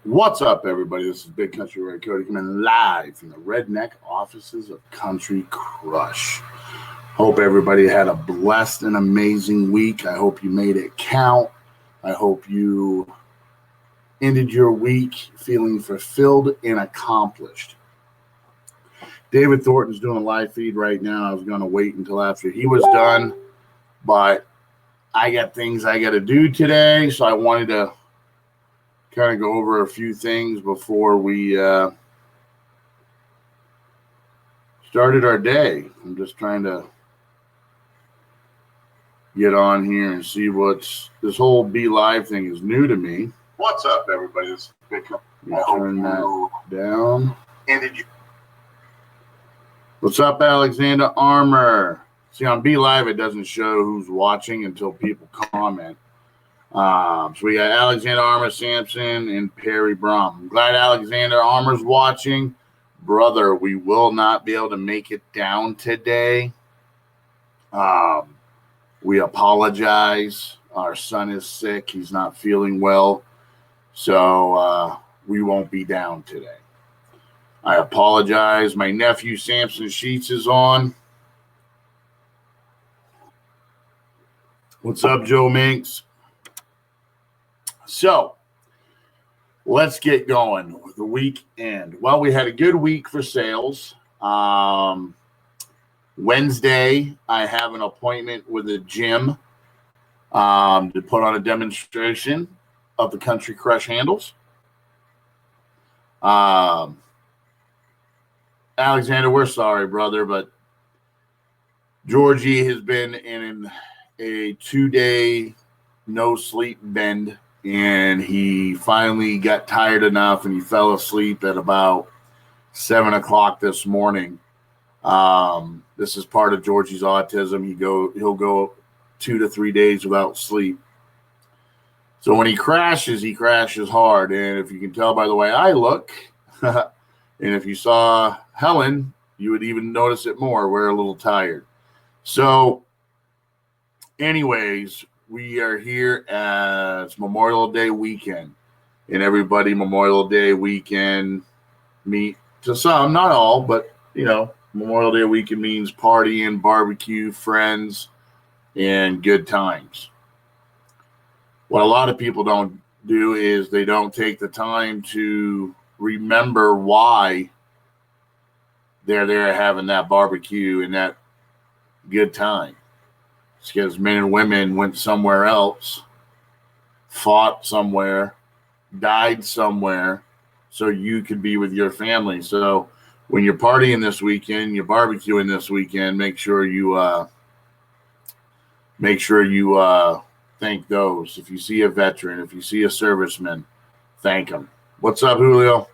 What's up, everybody? This is Big Country Red Cody coming live from the redneck offices of Country Crush. Hope everybody had a blessed and amazing week. I hope you made it count. I hope you ended your week feeling fulfilled and accomplished. David Thornton's doing a live feed right now. I was going to wait until after he was done, but I got things I got to do today, so I wanted to kind of go over a few things before we started our day. I'm just trying to get on here and see what's this whole belive thing is new to me. What's up, everybody? This is Big Country. Turn that down. What's up, Alexander Armour? See, on belive, it doesn't show who's watching until people comment. So we got Alexander Armour, Sampson, and Perry Brum. I'm glad Alexander Armour's watching. Brother, we will not be able to make it down today. We apologize. Our son is sick. He's not feeling well. So we won't be down today. I apologize. My nephew, Sampson Sheets, is on. What's up, Joe Minks? So, let's get going with the weekend. Well, we had a good week for sales. Wednesday, I have an appointment with a gym to put on a demonstration of the Country Crush handles. Alexander, we're sorry, brother, but Georgie has been in a 2-day no-sleep bend. And he finally got tired enough and he fell asleep at about 7 o'clock this morning. This is part of Georgie's autism. He'll go 2 to 3 days without sleep. So when he crashes hard. And if you can tell by the way I look, and if you saw Helen, you would even notice it more. We're a little tired. So anyways, we are here as Memorial Day weekend, and everybody Memorial Day weekend meet to some, not all, but Memorial Day weekend means partying, barbecue, friends, and good times. What a lot of people don't do is they don't take the time to remember why they're there having that barbecue and that good time. It's because men and women went somewhere else, fought somewhere, died somewhere, so you could be with your family. So when you're partying this weekend, you're barbecuing this weekend, make sure you thank those. If you see a veteran, if you see a serviceman, thank them. What's up, Julio?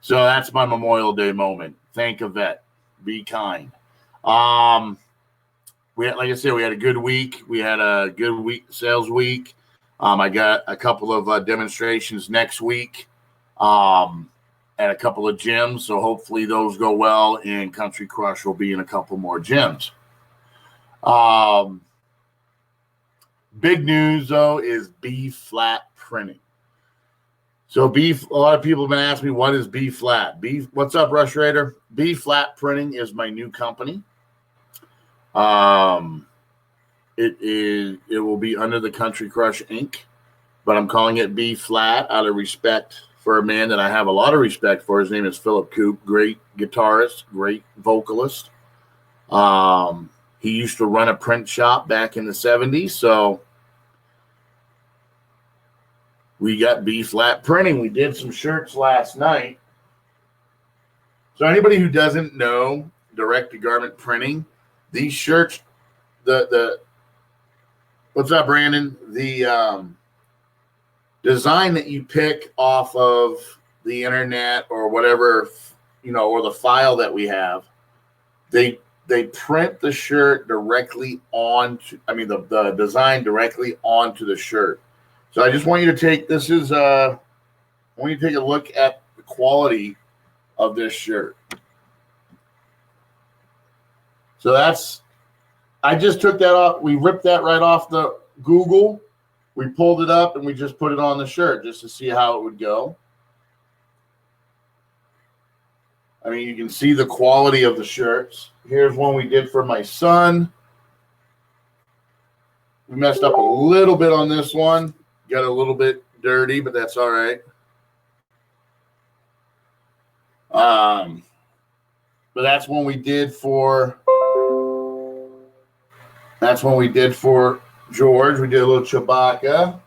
So that's my Memorial Day moment. Thank a vet. Be kind. Like I said, we had a good week. We had a good week, sales week. I got a couple of demonstrations next week at a couple of gyms. So hopefully those go well, and Country Crush will be in a couple more gyms. Big news, though, is Bflat Printing. So a lot of people have been asking me, what is Bflat? What's up, Rush Raider? Bflat Printing is my new company. It will be under the Country Crush Inc., but I'm calling it Bflat out of respect for a man that I have a lot of respect for. His name is Philip Coop, great guitarist, great vocalist. He used to run a print shop back in the 70s, so we got Bflat Printing. We did some shirts last night. So anybody who doesn't know direct-to-garment printing, these shirts, what's up, Brandon? The design that you pick off of the internet or whatever, or the file that we have, they print the shirt directly onto, the design directly onto the shirt. So I just want you to take I want you to take a look at the quality of this shirt. So I just took that off. We ripped that right off the Google. We pulled it up and we just put it on the shirt just to see how it would go. I mean, you can see the quality of the shirts. Here's one we did for my son. We messed up a little bit on this one. Got a little bit dirty, but that's all right. But that's one we did for. That's one we did for George. We did a little Chewbacca,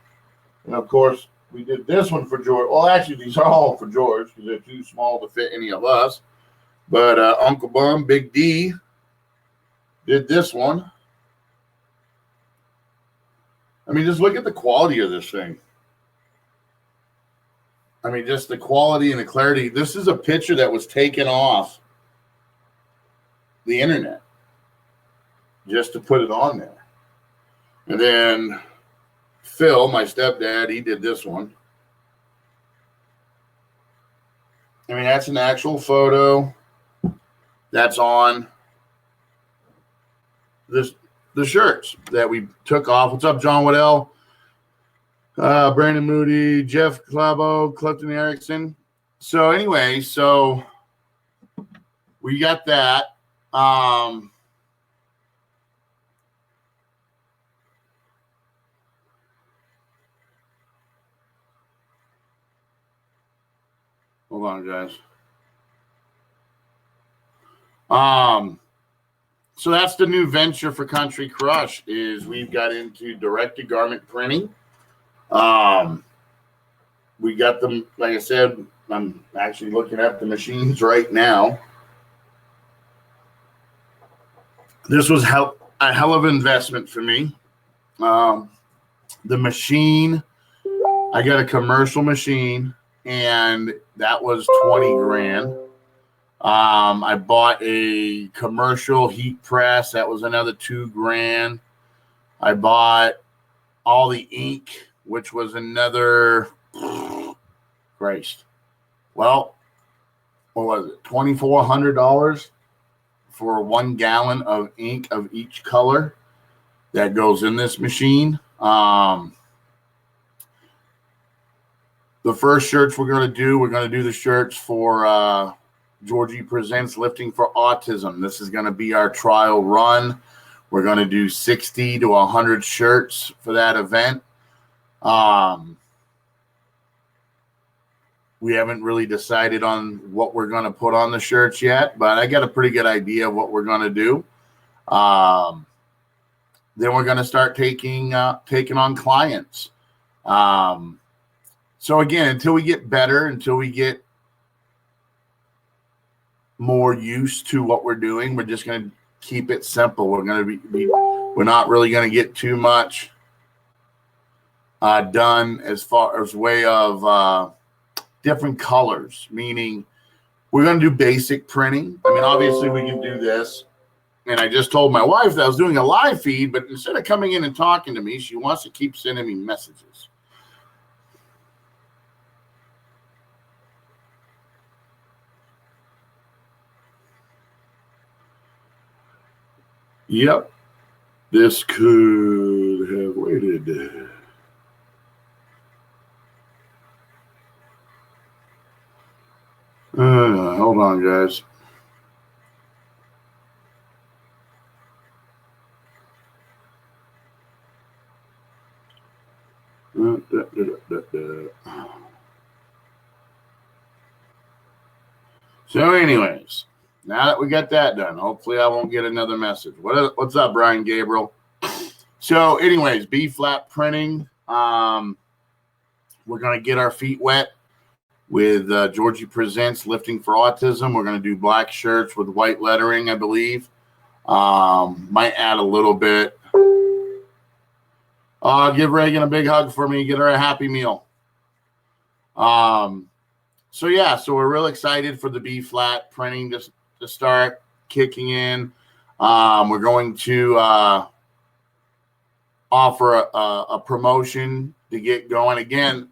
and of course, we did this one for George. Well, actually, these are all for George because they're too small to fit any of us. But Uncle Bum, Big D, did this one. I mean, just look at the quality of this thing. I mean, just the quality and the clarity. This is a picture that was taken off the internet just to put it on there. And then Phil, my stepdad, he did this one. I mean, that's an actual photo that's on the shirts that we took off. What's up, John Waddell? Brandon Moody, Jeff Clabo, Clifton Erickson. So anyway, so we got that. Hold on, guys. So that's the new venture for Country Crush is we've got into direct-to-garment printing. We got them, like I said, I'm actually looking at the machines right now. This was a hell of an investment for me. The machine, I got a commercial machine, and that was 20 grand. I bought a commercial heat press. That was another 2 grand. I bought all the ink, which was another Christ. Well, what was it? $2,400 for 1 gallon of ink of each color that goes in this machine. The first shirts we're going to do the shirts for Georgie Presents Lifting for Autism. This is going to be our trial run. We're going to do 60 to 100 shirts for that event. We haven't really decided on what we're going to put on the shirts yet, but I got a pretty good idea of what we're going to do. Then we're going to start taking on clients. So again, until we get better, until we get more used to what we're doing, we're just going to keep it simple. We're going to we're not really going to get too much done as far as way of different colors, meaning we're going to do basic printing. I mean, obviously we can do this. And I just told my wife that I was doing a live feed, but instead of coming in and talking to me, she wants to keep sending me messages. Yep, this could have waited. Hold on, guys. So anyways, now that we got that done, hopefully I won't get another message. What's up, Brian Gabriel? So anyways, Bflat Printing. We're going to get our feet wet with Georgie Presents Lifting for Autism. We're going to do black shirts with white lettering, I believe. Might add a little bit. Give Reagan a big hug for me. Get her a Happy Meal. So yeah, so we're real excited for the Bflat Printing to start kicking in. We're going to offer a promotion to get going. Again,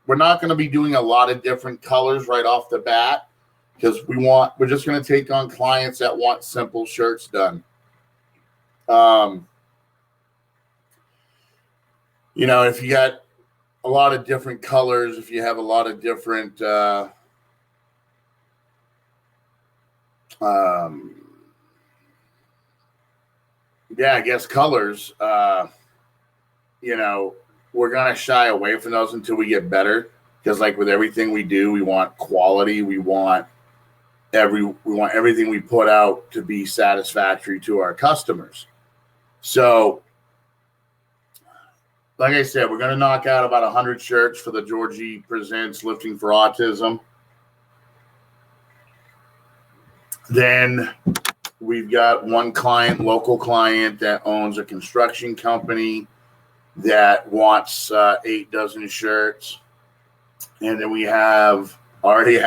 we're not going to be doing a lot of different colors right off the bat because we're just going to take on clients that want simple shirts done. You know, if you got a lot of different colors, if you have a lot of different Yeah, I guess colors. We're gonna shy away from those until we get better. Because like with everything we do, we want quality. We want everything we put out to be satisfactory to our customers. So, like I said, we're gonna knock out about 100 shirts for the Georgie Presents Lifting for Autism. Then we've got one client, local client, that owns a construction company that wants 8 dozen shirts. And then we actually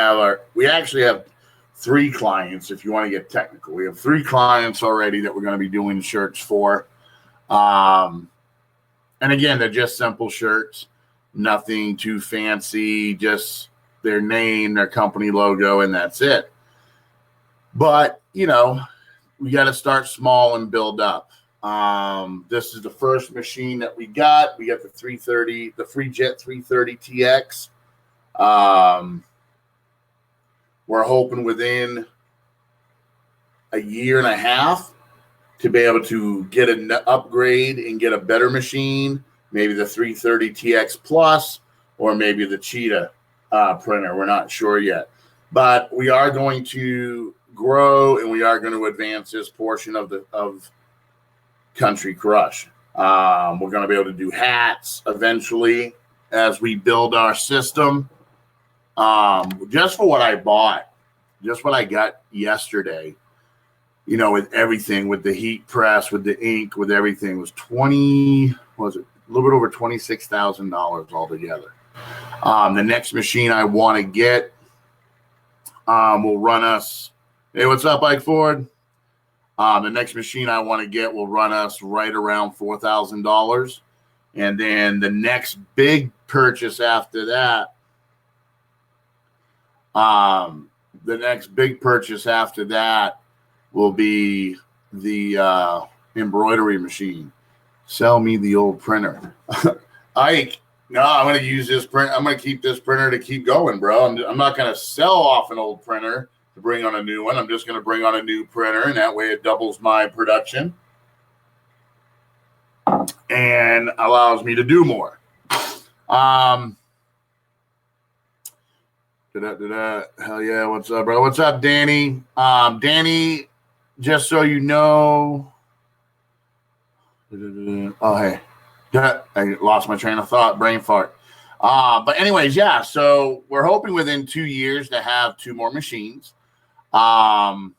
have 3 clients, if you want to get technical. We have 3 clients already that we're going to be doing shirts for. And again, they're just simple shirts, nothing too fancy, just their name, their company logo, and that's it. But, we got to start small and build up. This is the first machine that we got. We got the 330, the FreeJet 330 TX. We're hoping within a year and a half to be able to get an upgrade and get a better machine, maybe the 330 TX Plus or maybe the Cheetah printer. We're not sure yet. But we are going to grow and we are going to advance this portion of Country Crush. We're going to be able to do hats eventually as we build our system. Just for what I bought, just what I got yesterday, with everything, with the heat press, with the ink, with everything, was a little bit over $26,000 altogether. The next machine I want to get will run us. Hey, what's up, Ike Ford? The next machine I want to get will run us right around $4,000. And then the next big purchase after that, will be the embroidery machine. Sell me the old printer. Ike, no, I'm going to use this print. I'm going to keep this printer to keep going, bro. I'm not going to sell off an old printer to bring on a new one. I'm just going to bring on a new printer, and that way it doubles my production and allows me to do more. Hell yeah, what's up, bro? What's up, Danny? Danny, just so you know. Oh, hey. I lost my train of thought, brain fart. But anyways, yeah, so we're hoping within 2 years to have 2 more machines. I'm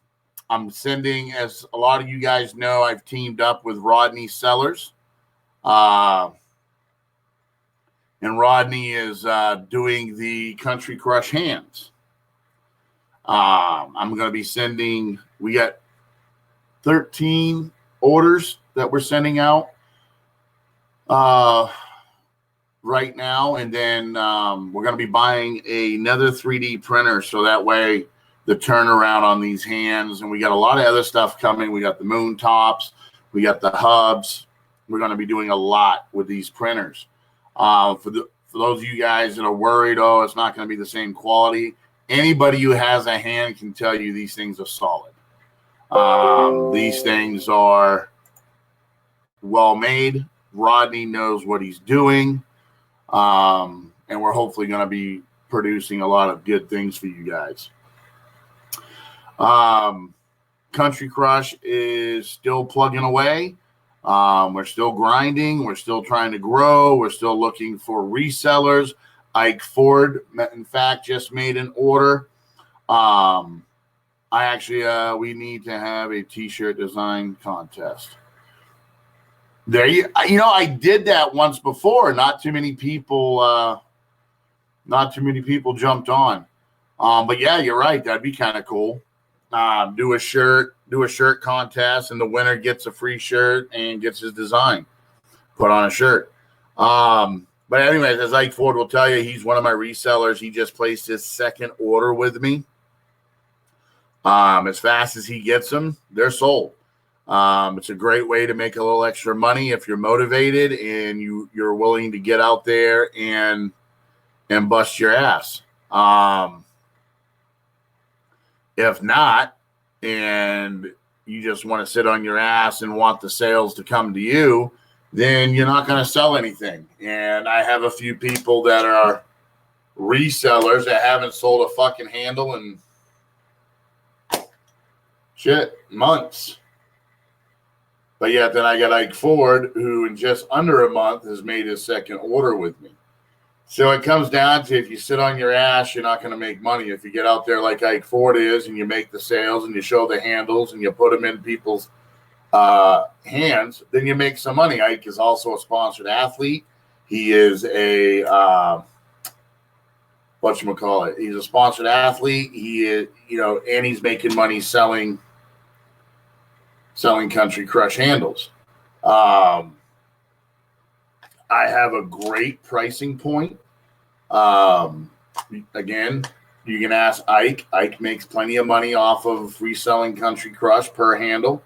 sending, as a lot of you guys know, I've teamed up with Rodney Sellers. And Rodney is doing the Country Crush hands. I'm going to be sending, we got 13 orders that we're sending out right now. And then we're going to be buying another 3D printer. So that way the turnaround on these hands, and we got a lot of other stuff coming. We got the moon tops. We got the hubs. We're going to be doing a lot with these printers. For those of you guys that are worried, it's not going to be the same quality. Anybody who has a hand can tell you these things are solid. These things are well made. Rodney knows what he's doing. And we're hopefully going to be producing a lot of good things for you guys. Country Crush is still plugging away. We're still grinding. We're still trying to grow. We're still looking for resellers. Ike Ford, in fact, just made an order. We need to have a t-shirt design contest. I did that once before. Not too many people jumped on. But yeah, you're right. That'd be kind of cool. Do a shirt contest, and the winner gets a free shirt and gets his design put on a shirt. But anyways, as Ike Ford will tell you, he's one of my resellers. He just placed his second order with me. As fast as he gets them, they're sold. It's a great way to make a little extra money if you're motivated and you're willing to get out there and bust your ass. If not, and you just want to sit on your ass and want the sales to come to you, then you're not going to sell anything. And I have a few people that are resellers that haven't sold a fucking handle in months. But yet then I got Ike Ford, who in just under a month has made his second order with me. So it comes down to, if you sit on your ass, you're not going to make money. If you get out there like Ike Ford is and you make the sales and you show the handles and you put them in people's hands, then you make some money. Ike is also a sponsored athlete. He is a whatchamacallit. He's a sponsored athlete. He is, and he's making money selling Country Crush handles. I have a great pricing point. Again, you can ask Ike. Ike makes plenty of money off of reselling Country Crush per handle.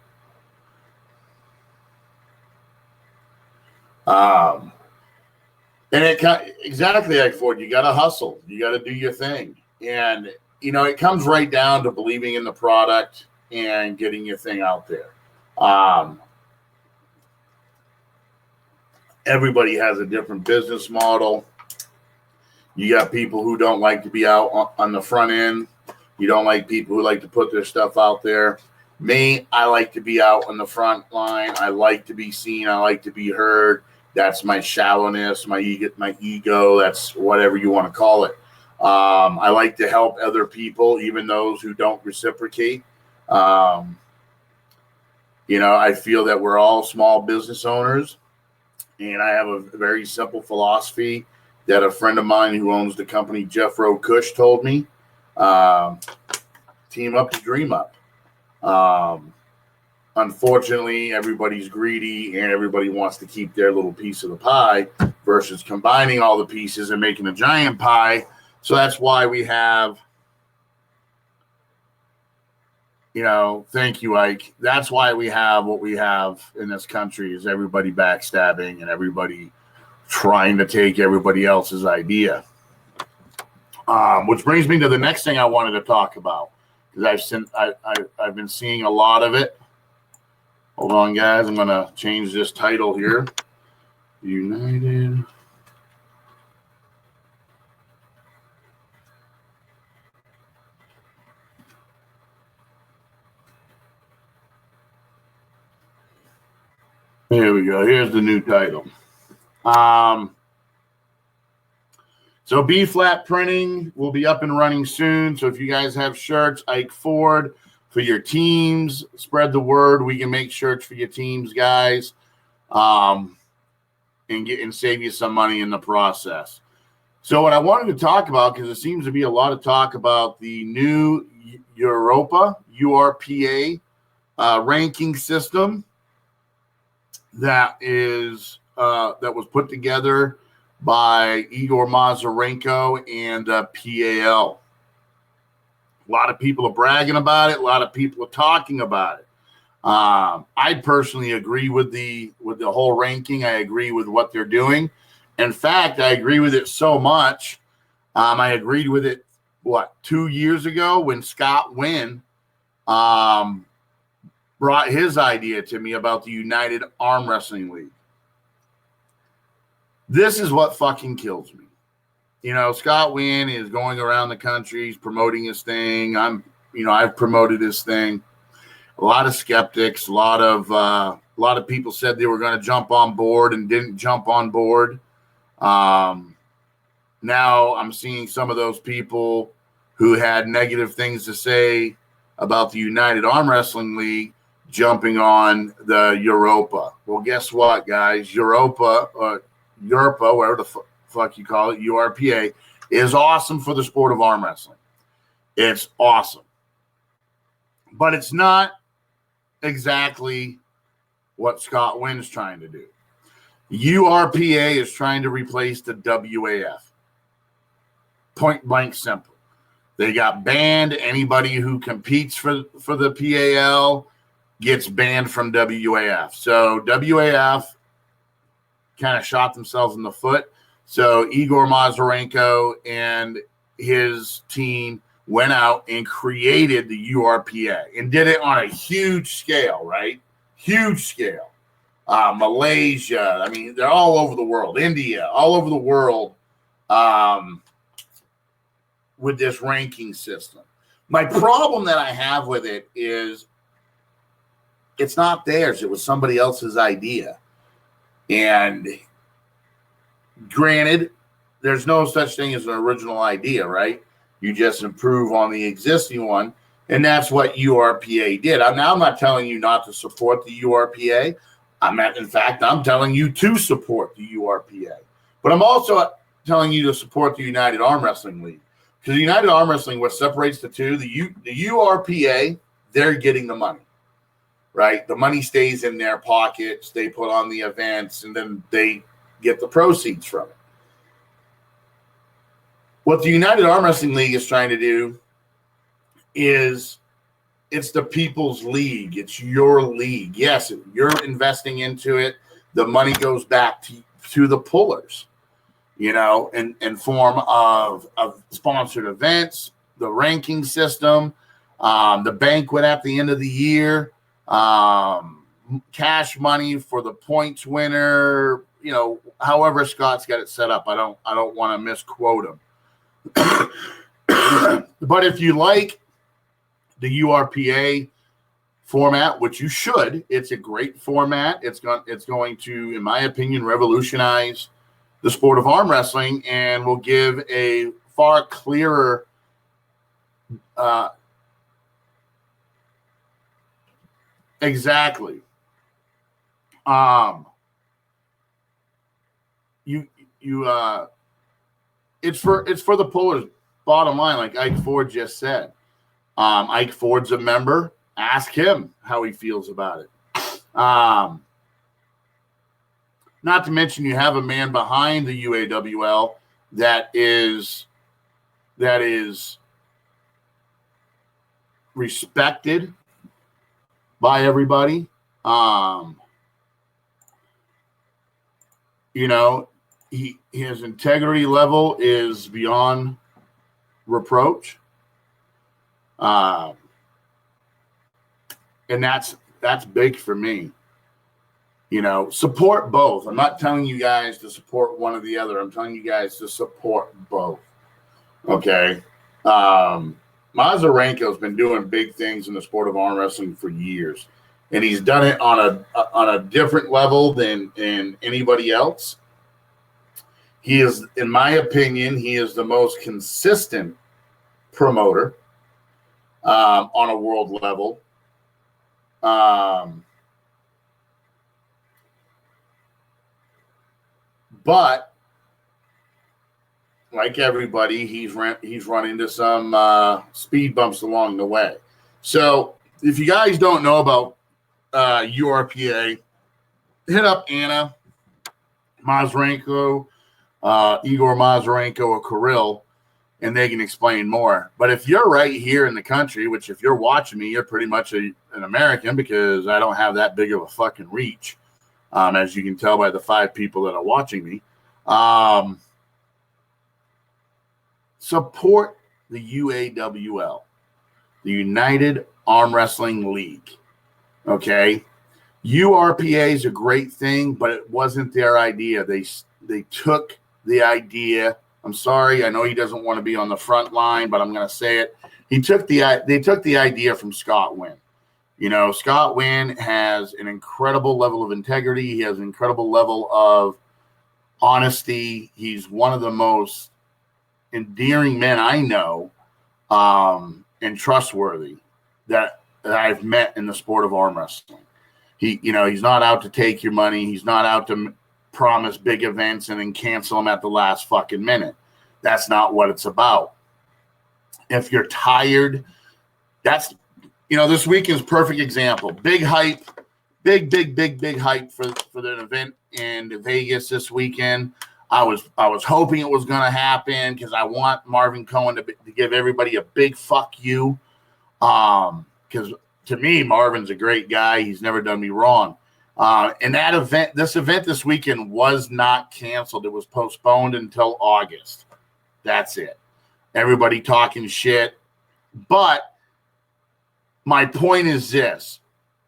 And exactly, Ike Ford, you got to hustle. You got to do your thing. And, it comes right down to believing in the product and getting your thing out there. Everybody has a different business model. You got people who don't like to be out on the front end. You don't like people who like to put their stuff out there. Me, I like to be out on the front line. I like to be seen. I like to be heard. That's my shallowness, my ego. That's whatever you want to call it. I like to help other people, even those who don't reciprocate. I feel that we're all small business owners. And I have a very simple philosophy that a friend of mine who owns the company, Jeff Rowe Cush, told me. Team up to dream up. Unfortunately, everybody's greedy and everybody wants to keep their little piece of the pie versus combining all the pieces and making a giant pie. So that's why we have, thank you, Ike. That's why we have what we have in this country, is everybody backstabbing and everybody trying to take everybody else's idea. Which brings me to the next thing I wanted to talk about, because I've been seeing a lot of it. Hold on, guys. I'm going to change this title here. United. Here we go. Here's the new title. So Bflat Printing will be up and running soon. So if you guys have shirts, Ike Ford, for your teams, spread the word. We can make shirts for your teams, guys, and save you some money in the process. So what I wanted to talk about, because there seems to be a lot of talk about the new URPA ranking system that was put together by Igor Mazurenko and PAL. A lot of people are bragging about it. A lot of people are talking about it. I personally agree with the whole ranking. I agree with what they're doing. In fact, I agree with it so much. I agreed with it, 2 years ago when Scott Wynn brought his idea to me about the United Arm Wrestling League. This is what fucking kills me. Scott Wynn is going around the country. He's promoting his thing. I've promoted his thing. A lot of skeptics, a lot of people said they were going to jump on board and didn't jump on board. Now I'm seeing some of those people who had negative things to say about the United Arm Wrestling League jumping on the Europa. Well, guess what, guys? Europa, whatever the fuck you call it, URPA, is awesome for the sport of arm wrestling. It's awesome. But it's not exactly what Scott Wynn is trying to do. URPA is trying to replace the WAF. Point blank simple. They got banned. Anybody who competes for the PAL gets banned from WAF. So WAF kind of shot themselves in the foot. So Igor Mazurenko and his team went out and created the URPA and did it on a huge scale, right? Huge scale. Malaysia, I mean, they're all over the world. India, all over the world with this ranking system. My problem that I have with it is it's not theirs. It was somebody else's idea. And granted, there's no such thing as an original idea, right? You just improve on the existing one. And that's what URPA did. Now, I'm not telling you not to support the URPA. In fact, I'm telling you to support the URPA. But I'm also telling you to support the United Arm Wrestling League. Because the United Arm Wrestling, what separates the two, the URPA, they're getting the money, right? The money stays in their pockets. They put on the events, and then they get the proceeds from it. What the United Arm Wrestling League is trying to do is it's the people's league. It's your league. Yes, you're investing into it. The money goes back to the pullers, in form of sponsored events, the ranking system, the banquet at the end of the year, cash money for the points winner, however Scott's got it set up. I don't want to misquote him. But if you like the URPA format, which you should, it's a great format. It's going to, in my opinion, revolutionize the sport of arm wrestling and will give a far clearer exactly. It's for the pullers. Bottom line, like Ike Ford just said. Ike Ford's a member. Ask him how he feels about it. Not to mention you have a man behind the UAWL that is respected by everybody. His integrity level is beyond reproach. And that's big for me. Support both. I'm not telling you guys to support one or the other. I'm telling you guys to support both. Okay. Mazarenko's been doing big things in the sport of arm wrestling for years, and he's done it on a different level than anybody else. He is, in my opinion, he is the most consistent promoter on a world level. But like everybody, he's run into some speed bumps along the way. So if you guys don't know about URPA, hit up Anna Mazarenko, Igor Mazarenko, or Kirill, and they can explain more. But if you're right here in the country, which if you're watching me, you're pretty much an American, because I don't have that big of a fucking reach, as you can tell by the 5 people that are watching me. Support the UAWL, the United Arm Wrestling League. Okay? URPA is a great thing, but it wasn't their idea. They took the idea. I'm sorry, I know he doesn't want to be on the front line, but I'm going to say it. They took the idea from Scott Wynn. Scott Wynn has an incredible level of integrity. He has an incredible level of honesty. He's one of the most endearing men I know, and trustworthy that I've met in the sport of arm wrestling. He's not out to take your money. He's not out to promise big events and then cancel them at the last fucking minute. That's not what it's about. If you're tired, this weekend's perfect example. Big hype, big hype for the event in Vegas this weekend. I was hoping it was going to happen because I want Marvin Cohen to give everybody a big fuck you. Because to me, Marvin's a great guy. He's never done me wrong. And this event this weekend was not canceled. It was postponed until August. That's it. Everybody talking shit. But my point is this: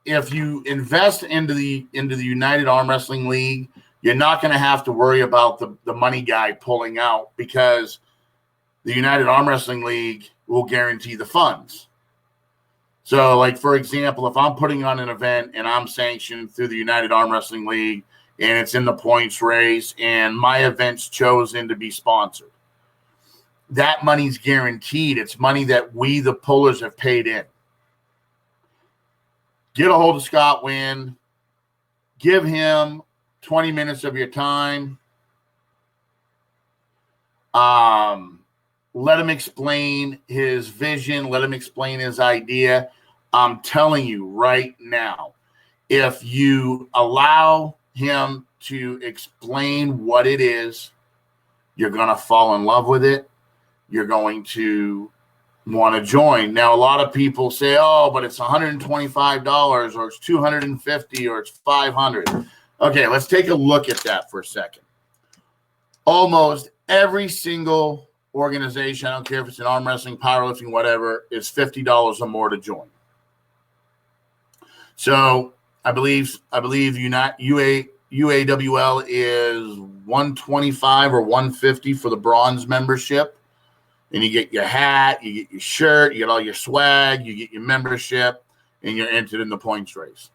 if you invest into the United Arm Wrestling League, you're not going to have to worry about the money guy pulling out, because the United Arm Wrestling League will guarantee the funds. So, like, for example, if I'm putting on an event and I'm sanctioned through the United Arm Wrestling League and it's in the points race and my event's chosen to be sponsored, that money's guaranteed. It's money that we, the pullers, have paid in. Get a hold of Scott Wynn. Give him 20 minutes of your time. Let him explain his vision. Let him explain his idea. I'm telling you right now, if you allow him to explain what it is, you're going to fall in love with it. You're going to want to join. Now, a lot of people say, oh, but it's $125 or it's $250 or it's $500. Okay, let's take a look at that for a second. Almost every single organization, I don't care if it's an arm wrestling, powerlifting, whatever, is $50 or more to join. So I believe UAWL is $125 or $150 for the bronze membership. And you get your hat, you get your shirt, you get all your swag, you get your membership, and you're entered in the points race.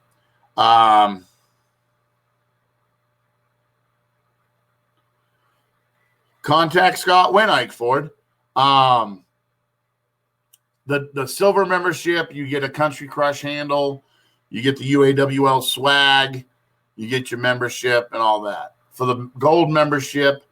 Contact Scott Wynn, Ike Ford. The silver membership, you get a Country Crush handle, you get the UAWL swag, you get your membership and all that. For the gold membership,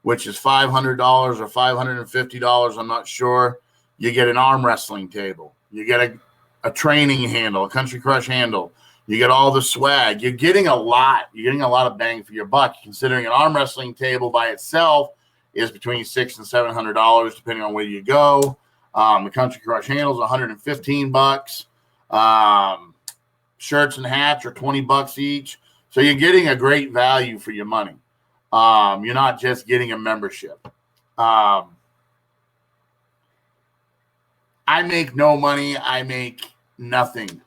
which is $500 or $550, I'm not sure, you get an arm wrestling table. You get a training handle, a Country Crush handle. You get all the swag. You're getting a lot. You're getting a lot of bang for your buck, considering an arm wrestling table by itself is between $600 and $700, depending on where you go. The Country Crush handles $115. Shirts and hats are $20 each. So you're getting a great value for your money. You're not just getting a membership. I make no money. I make nothing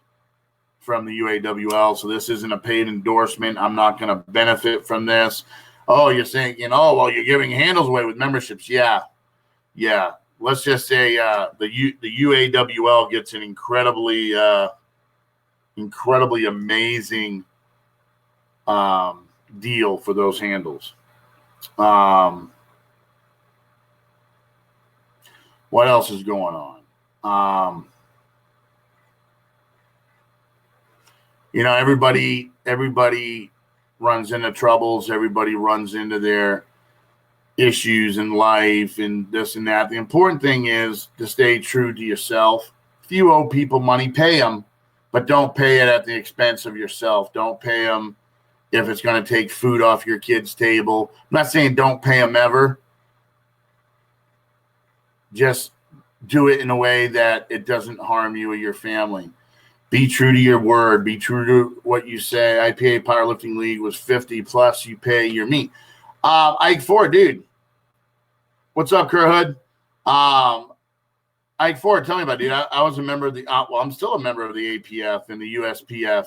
from the UAWL. So this isn't a paid endorsement. I'm not going to benefit from this. Oh, you're saying, well, you're giving handles away with memberships. Yeah. Let's just say the UAWL gets an incredibly amazing deal for those handles. What else is going on? Everybody runs into troubles. Everybody runs into their issues in life and this and that. The important thing is to stay true to yourself. If you owe people money, pay them, but don't pay it at the expense of yourself. Don't pay them if it's going to take food off your kid's table. I'm not saying don't pay them ever. Just do it in a way that it doesn't harm you or your family. Be true to your word. Be true to what you say. IPA Powerlifting League was 50 plus. You pay your meat. Ike Ford, dude. What's up, Kerhood? Ike Ford, tell me about it, dude. I was a member of the I'm still a member of the APF and the USPF.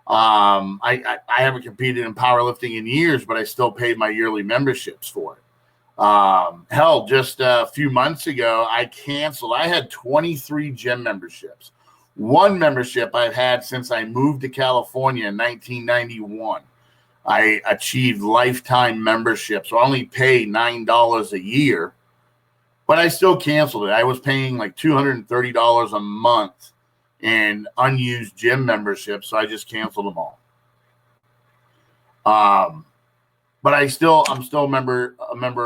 I haven't competed in powerlifting in years, but I still paid my yearly memberships for it. Hell, just a few months ago, I canceled. I had 23 gym memberships. One membership I've had since I moved to California in 1991. I achieved lifetime membership, so I only pay $9 a year, but I still canceled it. I was paying like $230 a month in unused gym memberships, so I just canceled them all. But I'm still a member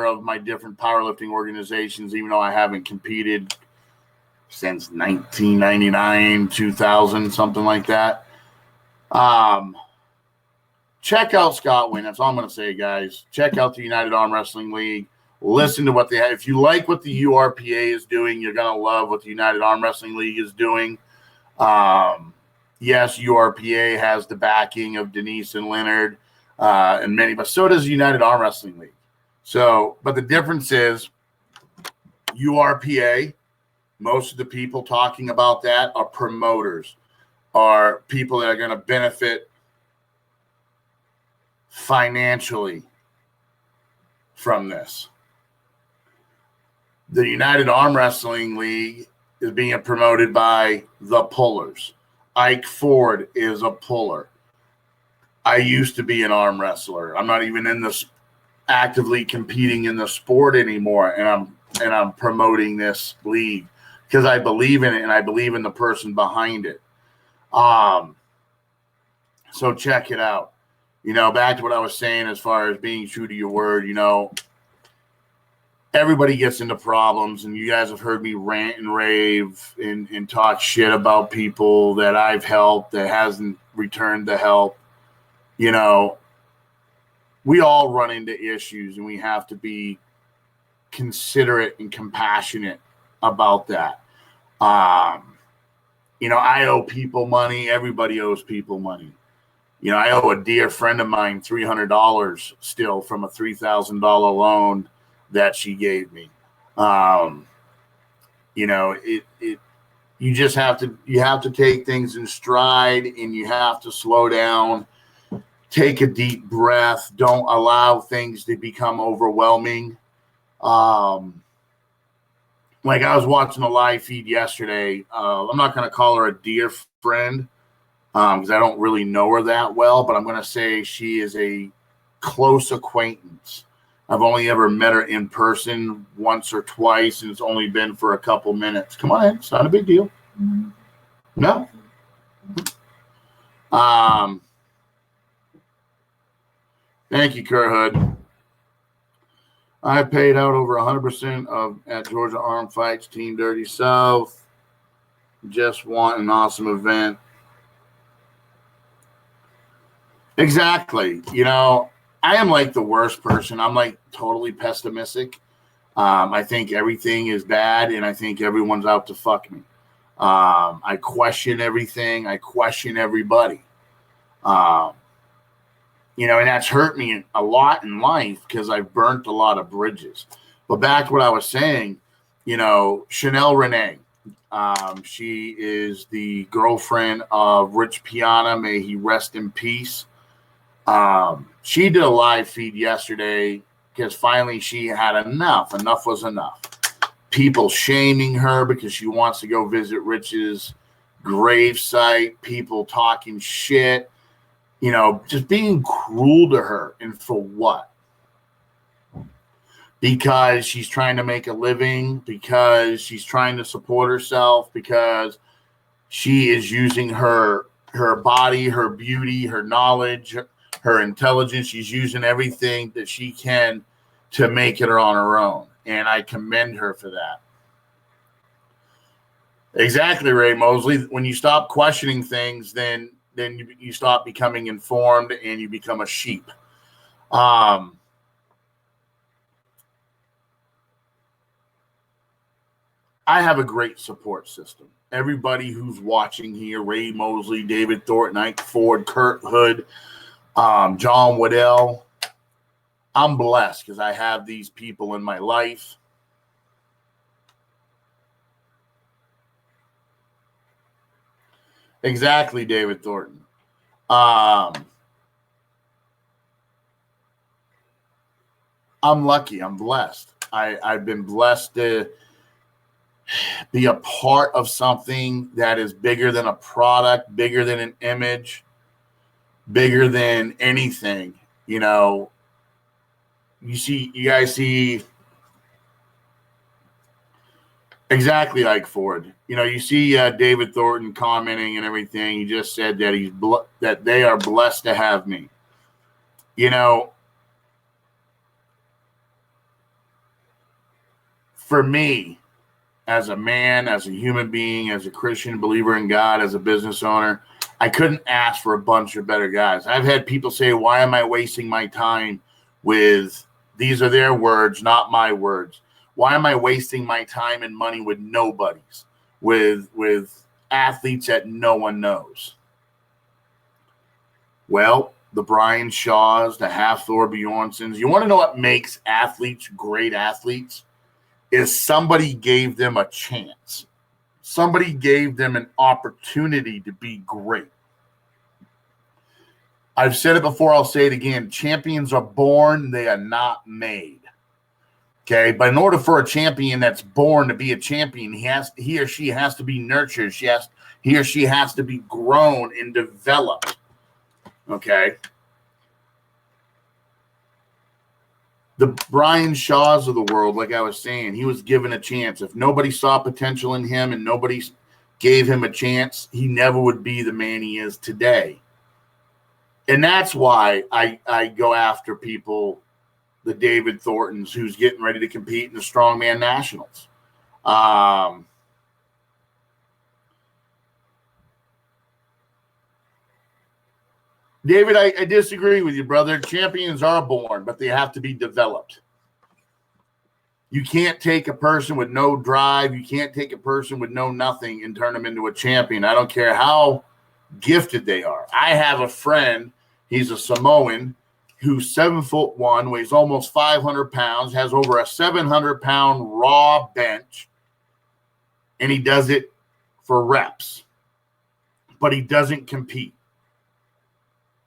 of my different powerlifting organizations, even though I haven't competed since 1999, 2000, something like that. Check out Scott Wynn. That's all I'm going to say, guys. Check out the United Arm Wrestling League. Listen to what they have. If you like what the URPA is doing, you're going to love what the United Arm Wrestling League is doing. Yes, URPA has the backing of Denise and Leonard and many, but so does the United Arm Wrestling League. So, but the difference is URPA Most of the people talking about that are promoters, are people that are going to benefit financially from this. The United Arm Wrestling League is being promoted by the pullers. Ike Ford is a puller. I used to be an arm wrestler. I'm not even in this actively competing in the sport anymore, and I'm promoting this league because I believe in it and I believe in the person behind it. So check it out. Back to what I was saying as far as being true to your word, everybody gets into problems, and you guys have heard me rant and rave and talk shit about people that I've helped that hasn't returned the help. We all run into issues, and we have to be considerate and compassionate about that. I owe people money. Everybody owes people money. I owe a dear friend of mine $300 still from a $3,000 loan that she gave me. You just have to take things in stride, and you have to slow down, take a deep breath. Don't allow things to become overwhelming. Like I was watching a live feed yesterday. I'm not going to call her a dear friend because I don't really know her that well, but I'm going to say she is a close acquaintance. I've only ever met her in person once or twice, and it's only been for a couple minutes. Come on in. It's not a big deal. No. Thank you, Kurt Hood. I paid out over 100% at Georgia Arm Fights, Team Dirty South. Just want an awesome event. Exactly. I am like the worst person. I'm like totally pessimistic. I think everything is bad, and I think everyone's out to fuck me. I question everything. I question everybody. And that's hurt me a lot in life because I've burnt a lot of bridges. But back to what I was saying, Chanel Renee, she is the girlfriend of Rich Piana. May he rest in peace. She did a live feed yesterday because finally she had enough. Enough was enough. People shaming her because she wants to go visit Rich's grave site. People talking shit. Just being cruel to her. And for what? Because she's trying to make a living, because she's trying to support herself, because she is using her body, her beauty, her knowledge, her intelligence. She's using everything that she can to make it on her own. And I commend her for that. Exactly, Ray Mosley. When you stop questioning things, then you stop becoming informed and you become a sheep. I have a great support system. Everybody who's watching here, Ray Mosley, David Thornton, Ike Ford, Kurt Hood, John Waddell, I'm blessed because I have these people in my life. Exactly, David Thornton. I'm lucky. I'm blessed. I've been blessed to be a part of something that is bigger than a product, bigger than an image, bigger than anything. You guys see exactly like Ford. You see David Thornton commenting and everything. He just said that that they are blessed to have me. For me, as a man, as a human being, as a Christian believer in God, as a business owner, I couldn't ask for a bunch of better guys. I've had people say, why am I wasting my time with, these are their words, not my words. Why am I wasting my time and money with nobodies, with athletes that no one knows? Well, the Brian Shaws, the Hafthor Bjornsons. You want to know what makes athletes great athletes? Is somebody gave them a chance. Somebody gave them an opportunity to be great. I've said it before, I'll say it again. Champions are born, they are not made. Okay, but in order for a champion that's born to be a champion, he or she has to be nurtured. He or she has to be grown and developed. Okay. The Brian Shaws of the world, like I was saying, he was given a chance. If nobody saw potential in him and nobody gave him a chance, he never would be the man he is today. And that's why I go after people, the David Thorntons, who's getting ready to compete in the Strongman Nationals. David, I disagree with you, brother. Champions are born, but they have to be developed. You can't take a person with no drive. You can't take a person with no nothing and turn them into a champion. I don't care how gifted they are. I have a friend. He's a Samoan who's 7'1", weighs almost 500 pounds, has over a 700-pound raw bench, and he does it for reps. But he doesn't compete.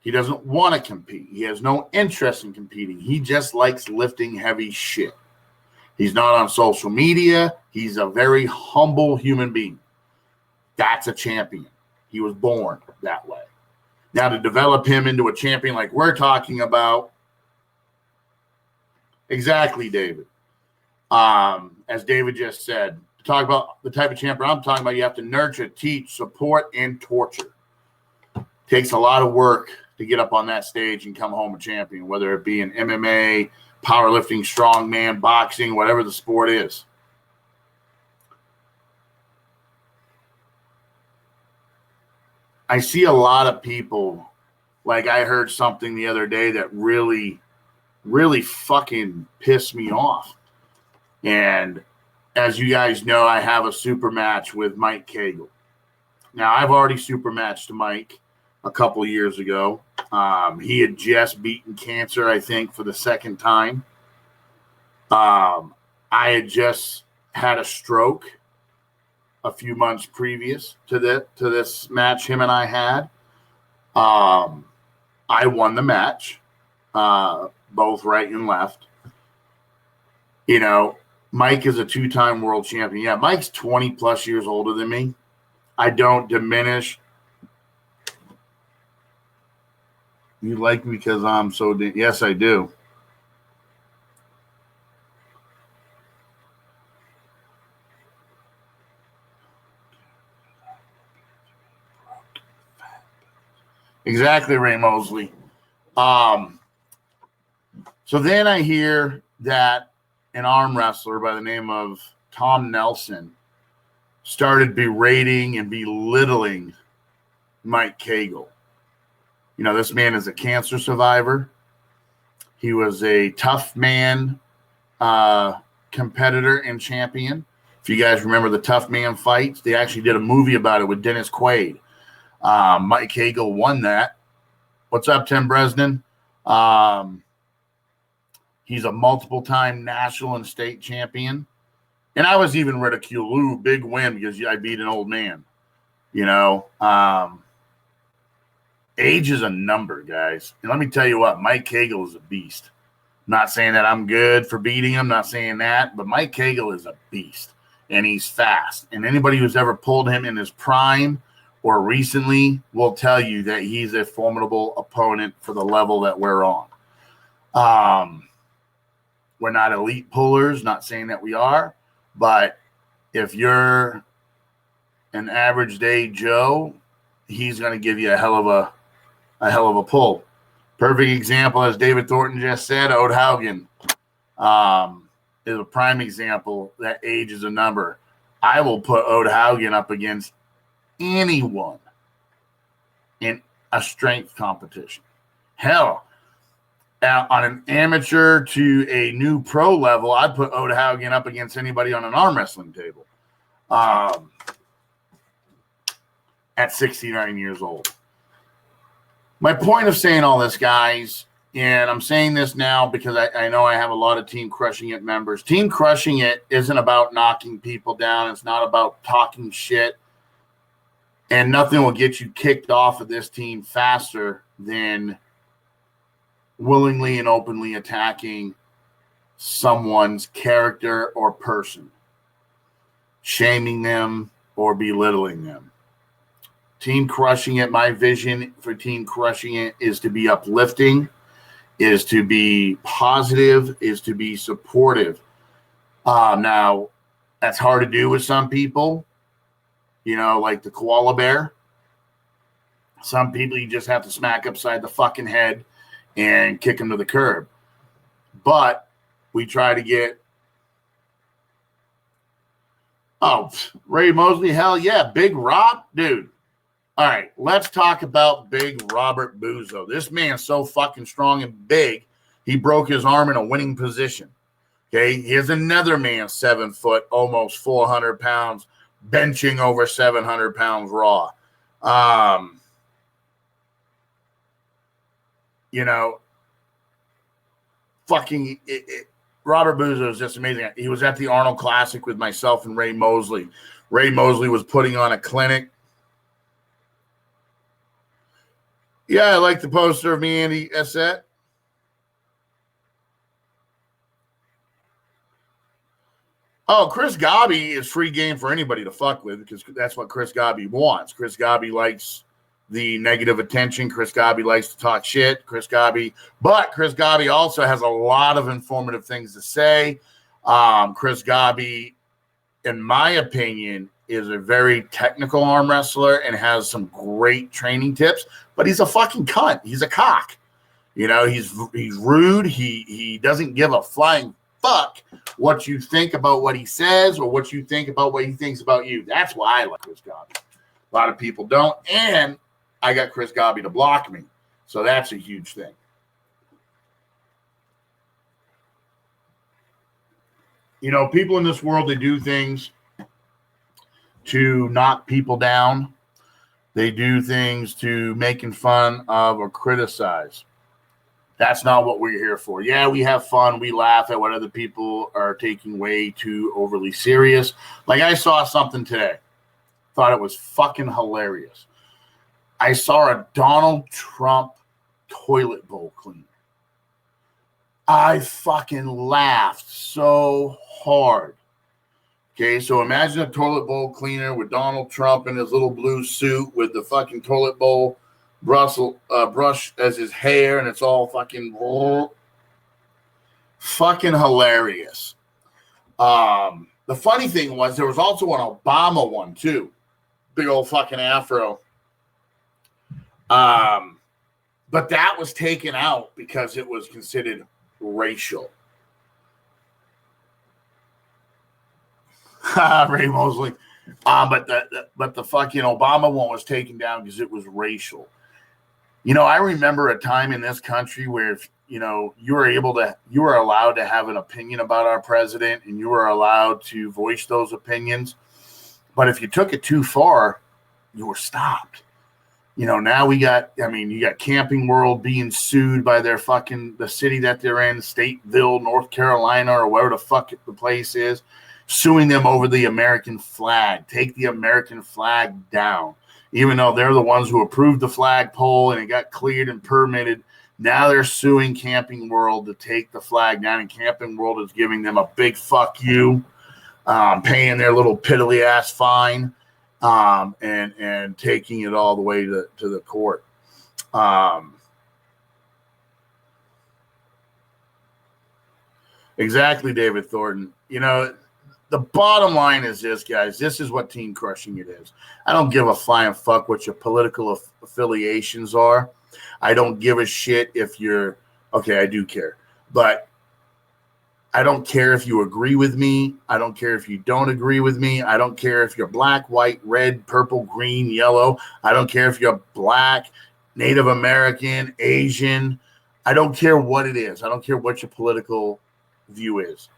He doesn't want to compete. He has no interest in competing. He just likes lifting heavy shit. He's not on social media. He's a very humble human being. That's a champion. He was born that way. Now, to develop him into a champion like we're talking about, exactly, David. As David just said, to talk about the type of champion I'm talking about, you have to nurture, teach, support, and torture. Takes a lot of work to get up on that stage and come home a champion, whether it be in MMA, powerlifting, strongman, boxing, whatever the sport is. I see a lot of people, like I heard something the other day that really, really fucking pissed me off. And as you guys know, I have a super match with Mike Cagle. Now, I've already super matched Mike a couple years ago. He had just beaten cancer, I think, for the second time. I had just had a stroke a few months previous to this match him and I had. I won the match, both right and left. You know, Mike is a two-time world champion. Yeah, Mike's 20 plus years older than me. I don't diminish. You like me because I'm so... Yes, I do. Exactly, Ray Mosley. So then I hear that an arm wrestler by the name of Tom Nelson started berating and belittling Mike Cagle. You know, this man is a cancer survivor. He was a tough man competitor and champion. If you guys remember the Tough Man fights, they actually did a movie about it with Dennis Quaid. Mike Cagle won that. What's up, Tim Bresnan? He's a multiple-time national and state champion. And I was even ridiculed. Ooh, big win because I beat an old man. You know, age is a number, guys. And let me tell you what, Mike Cagle is a beast. I'm not saying that I'm good for beating him, not saying that, but Mike Cagle is a beast. And he's fast. And anybody who's ever pulled him in his prime or recently will tell you that he's a formidable opponent for the level that we're on. We're not elite pullers, not saying that we are, but if you're an average day Joe, he's going to give you a hell of a pull. Perfect example, as David Thornton just said, Ode Haugen is a prime example that age is a number. I will put Ode Haugen up against anyone in a strength competition. Hell, on an amateur to a new pro level, I'd put Ode Haugen up against anybody on an arm wrestling table at 69 years old. My point of saying all this, guys, and I'm saying this now because I know I have a lot of Team Crushing It members. Team Crushing It isn't about knocking people down. It's not about talking shit. And nothing will get you kicked off of this team faster than willingly and openly attacking someone's character or person, shaming them or belittling them. Team Crushing It, my vision for Team Crushing It is to be uplifting, is to be positive, is to be supportive. Now, that's hard to do with some people, you know, like the koala bear. Some people you just have to smack upside the fucking head and kick them to the curb. But we try to get, Ray Mosley, hell yeah, Big Rob, dude. All right, let's talk about Big Robert Buzo. This man's so fucking strong and big, he broke his arm in a winning position. Okay, here's another man, 7 foot, almost 400 pounds, benching over 700 pounds raw. You know, Robert Buzo is just amazing. He was at the Arnold Classic with myself and Ray Mosley. Ray Mosley was putting on a clinic. Yeah, I like the poster of me, Andy Essett. Oh, Chris Gobby is free game for anybody to fuck with because that's what Chris Gobby wants. Chris Gobby likes the negative attention. Chris Gobby likes to talk shit. Chris Gobby also has a lot of informative things to say. Chris Gobby, in my opinion, is a very technical arm wrestler and has some great training tips, but he's a fucking cunt. He's a cock. You know, he's rude. He doesn't give a flying fuck what you think about what he says or what you think about what he thinks about you. That's why I like Chris Gobby. A lot of people don't, and I got Chris Gobby to block me, so that's a huge thing. You know, people in this world, they do things to knock people down. They do things to making fun of or criticize. That's not what we're here for. Yeah, we have fun. We laugh at what other people are taking way too overly serious. Like I saw something today. Thought it was fucking hilarious. I saw a Donald Trump toilet bowl cleaner. I fucking laughed so hard. Okay, so imagine a toilet bowl cleaner with Donald Trump in his little blue suit with the fucking toilet bowl brush as his hair, and it's all fucking hilarious. The funny thing was there was also an Obama one too, big old fucking afro. But that was taken out because it was considered racial. Ray Mosley. But the fucking Obama one was taken down because it was racial. You know, I remember a time in this country where, you were allowed to have an opinion about our president and you were allowed to voice those opinions. But if you took it too far, you were stopped. You know, now you got Camping World being sued by the city that they're in, Stateville, North Carolina, or wherever the fuck the place is, suing them over the American flag. Take the American flag down. Even though they're the ones who approved the flagpole and it got cleared and permitted, now they're suing Camping World to take the flag down, and Camping World is giving them a big fuck you, paying their little piddly ass fine, and taking it all the way to the court. Exactly, David Thornton. You know, the bottom line is this, guys. This is what Team Crushing It is. I don't give a flying fuck what your political affiliations are. I don't give a shit if you're – okay, I do care. But I don't care if you agree with me. I don't care if you don't agree with me. I don't care if you're black, white, red, purple, green, yellow. I don't care if you're black, Native American, Asian. I don't care what it is. I don't care what your political view is.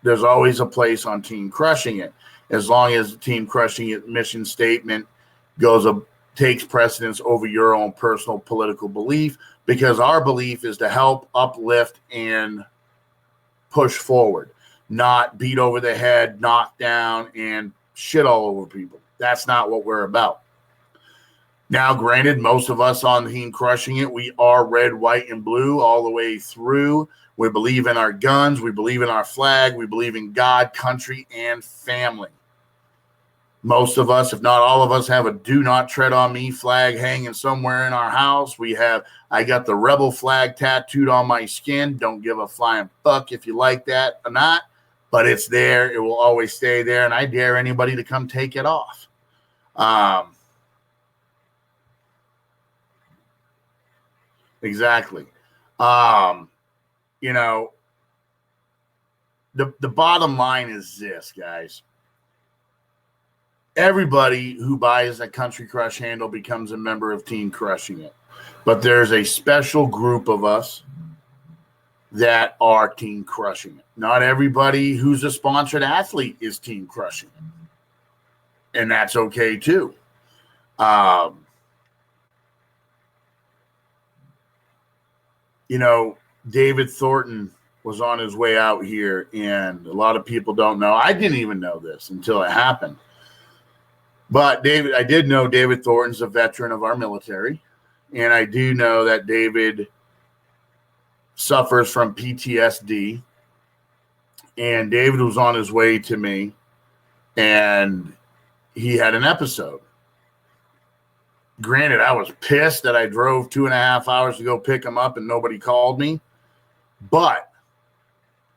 There's always a place on Team Crushing It, as long as the Team Crushing It mission statement goes takes precedence over your own personal political belief, because our belief is to help, uplift, and push forward, not beat over the head, knock down, and shit all over people. That's not what we're about. Now, granted, most of us on Team Crushing It, we are red, white, and blue all the way through. We believe in our guns. We believe in our flag. We believe in God, country, and family. Most of us, if not all of us, have a "Do Not Tread on Me" flag hanging somewhere in our house. I got the rebel flag tattooed on my skin. Don't give a flying fuck if you like that or not, but it's there. It will always stay there, and I dare anybody to come take it off. Exactly. You know, the bottom line is this, guys. Everybody who buys a Country Crush handle becomes a member of Team Crushing It. But there's a special group of us that are Team Crushing It. Not everybody who's a sponsored athlete is Team Crushing It. And that's okay too. You know, David Thornton was on his way out here, and a lot of people don't know. I didn't even know this until it happened. But I did know David Thornton's a veteran of our military, and I do know that David suffers from PTSD. And David was on his way to me, and he had an episode. Granted, I was pissed that I drove 2.5 hours to go pick him up and nobody called me. But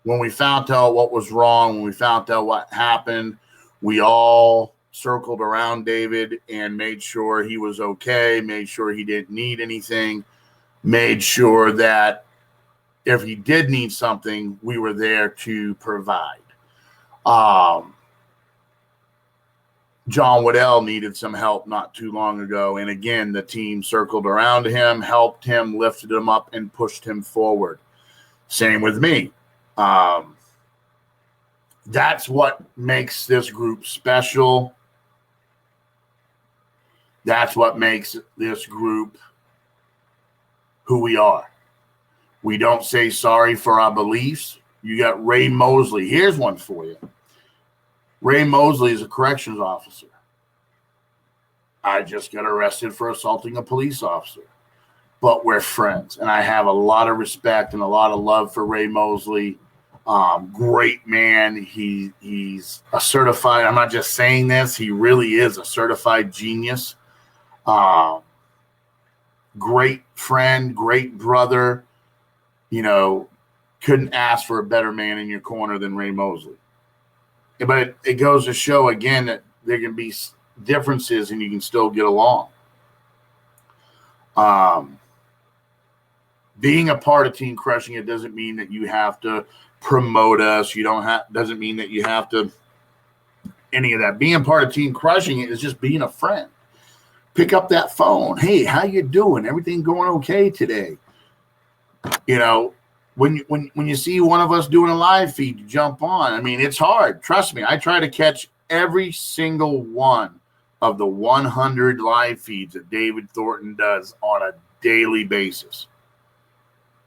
when we found out what was wrong, when we found out what happened, we all circled around David and made sure he was okay, made sure he didn't need anything, made sure that if he did need something, we were there to provide. John Waddell needed some help not too long ago. And again, the team circled around him, helped him, lifted him up, and pushed him forward. Same with me. That's what makes this group special. That's what makes this group who we are. We don't say sorry for our beliefs. You got Ray Mosley. Here's one for you. Ray Mosley is a corrections officer. I just got arrested for assaulting a police officer. But we're friends. And I have a lot of respect and a lot of love for Ray Mosley. Great man. He's a certified, I'm not just saying this, he really is a certified genius. Great friend, great brother. You know, couldn't ask for a better man in your corner than Ray Mosley. But it goes to show, again, that there can be differences and you can still get along. Being a part of Team Crushing It doesn't mean that you have to promote us. Doesn't mean that you have to any of that. Being part of Team Crushing It is just being a friend. Pick up that phone. Hey, how you doing? Everything going okay today? You know, when you see one of us doing a live feed, you jump on. I mean, it's hard. Trust me. I try to catch every single one of the 100 live feeds that David Thornton does on a daily basis.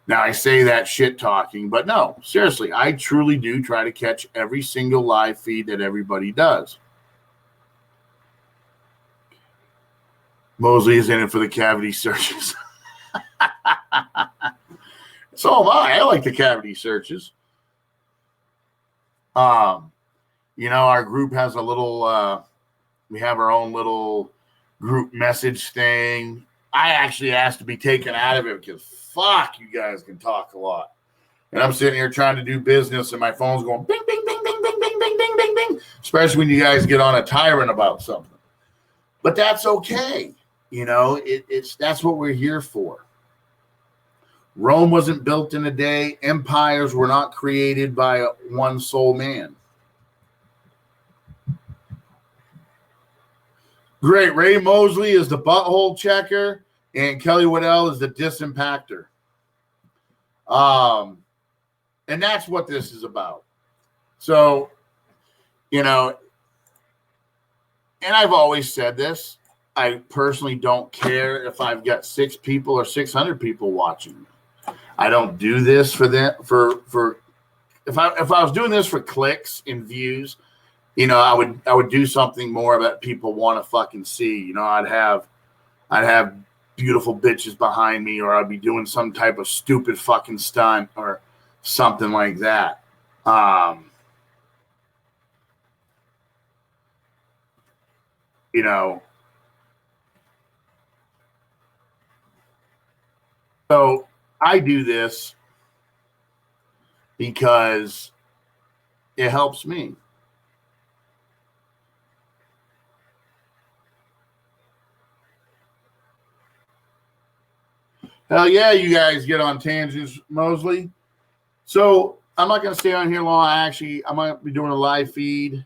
Now, I say that shit talking, but no, seriously, I truly do try to catch every single live feed that everybody does. Mosley is in it for the cavity searches. So am I. I like the cavity searches. You know, our group has a little, we have our own little group message thing. I actually asked to be taken out of it because fuck, you guys can talk a lot. And I'm sitting here trying to do business and my phone's going bing, bing, bing, bing, bing, bing, bing, bing, bing, bing. Especially when you guys get on a tyrant about something. But that's okay. You know, that's what we're here for. Rome wasn't built in a day. Empires were not created by one sole man. Great. Ray Mosley is the butthole checker, and Kelly Waddell is the disimpactor. And that's what this is about. So, you know, and I've always said this, I personally don't care if I've got 6 people or 600 people watching me. I don't do this for them for if I was doing this for clicks and views, you know, I would do something more that people want to fucking see. You know, I'd have beautiful bitches behind me, or I'd be doing some type of stupid fucking stunt or something like that. You know, so I do this because it helps me. Hell yeah, you guys get on tangents, Mosley. So I'm not going to stay on here long. I'm going to be doing a live feed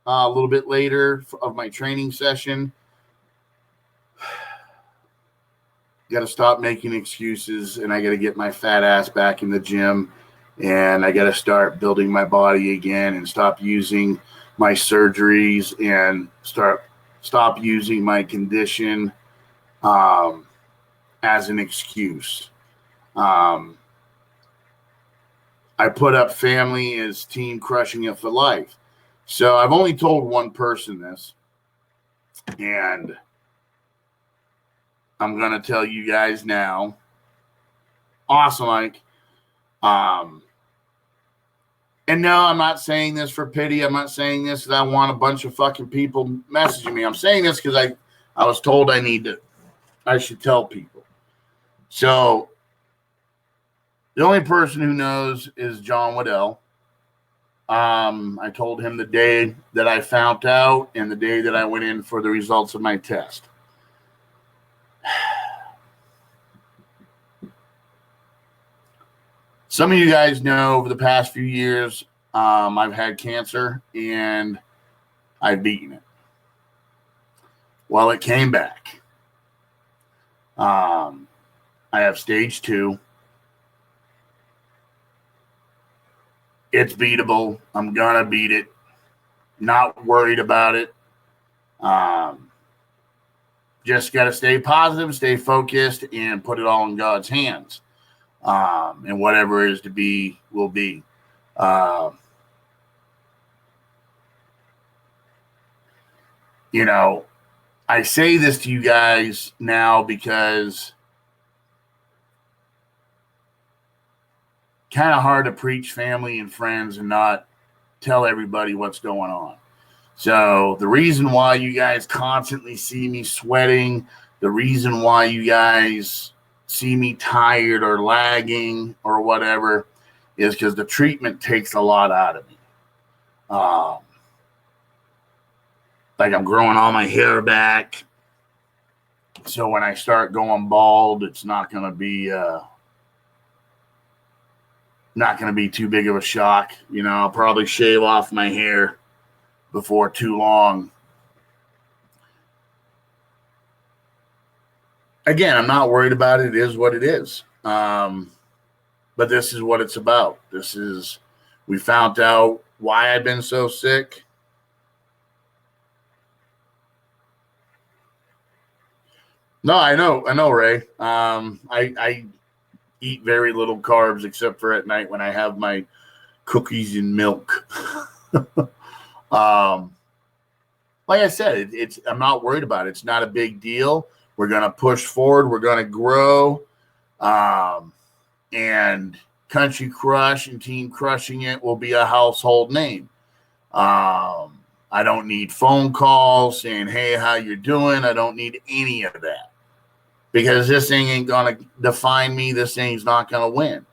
a little bit later of my training session. Got to stop making excuses, and I got to get my fat ass back in the gym, and I got to start building my body again and stop using my surgeries and stop using my condition as an excuse. I put up family as team crushing it for life. So I've only told one person this, and I'm going to tell you guys now. Awesome, Mike. And no, I'm not saying this for pity. I'm not saying this because I want a bunch of fucking people messaging me. I'm saying this because I was told I should tell people. So the only person who knows is John Waddell. I told him the day that I found out and the day that I went in for the results of my test. Some of you guys know over the past few years, I've had cancer and I've beaten it. Well, it came back. I have stage 2. It's beatable. I'm going to beat it. Not worried about it. Just got to stay positive, stay focused, and put it all in God's hands. And whatever is to be will be. You know, I say this to you guys now because kind of hard to preach family and friends and not tell everybody what's going on. So the reason why you guys constantly see me sweating, the reason why you guys see me tired or lagging or whatever is because the treatment takes a lot out of me. Like I'm growing all my hair back. So when I start going bald, it's not going to be too big of a shock. You know, I'll probably shave off my hair before too long. Again, I'm not worried about it. It is what it is. But this is what it's about. We found out why I've been so sick. No, I know, Ray. I eat very little carbs except for at night when I have my cookies and milk. Like I said, I'm not worried about it. It's not a big deal. We're going to push forward. We're going to grow. And Country Crush and Team Crushing It will be a household name. I don't need phone calls saying, hey, how you doing? I don't need any of that. Because this thing ain't going to define me. This thing's not going to win.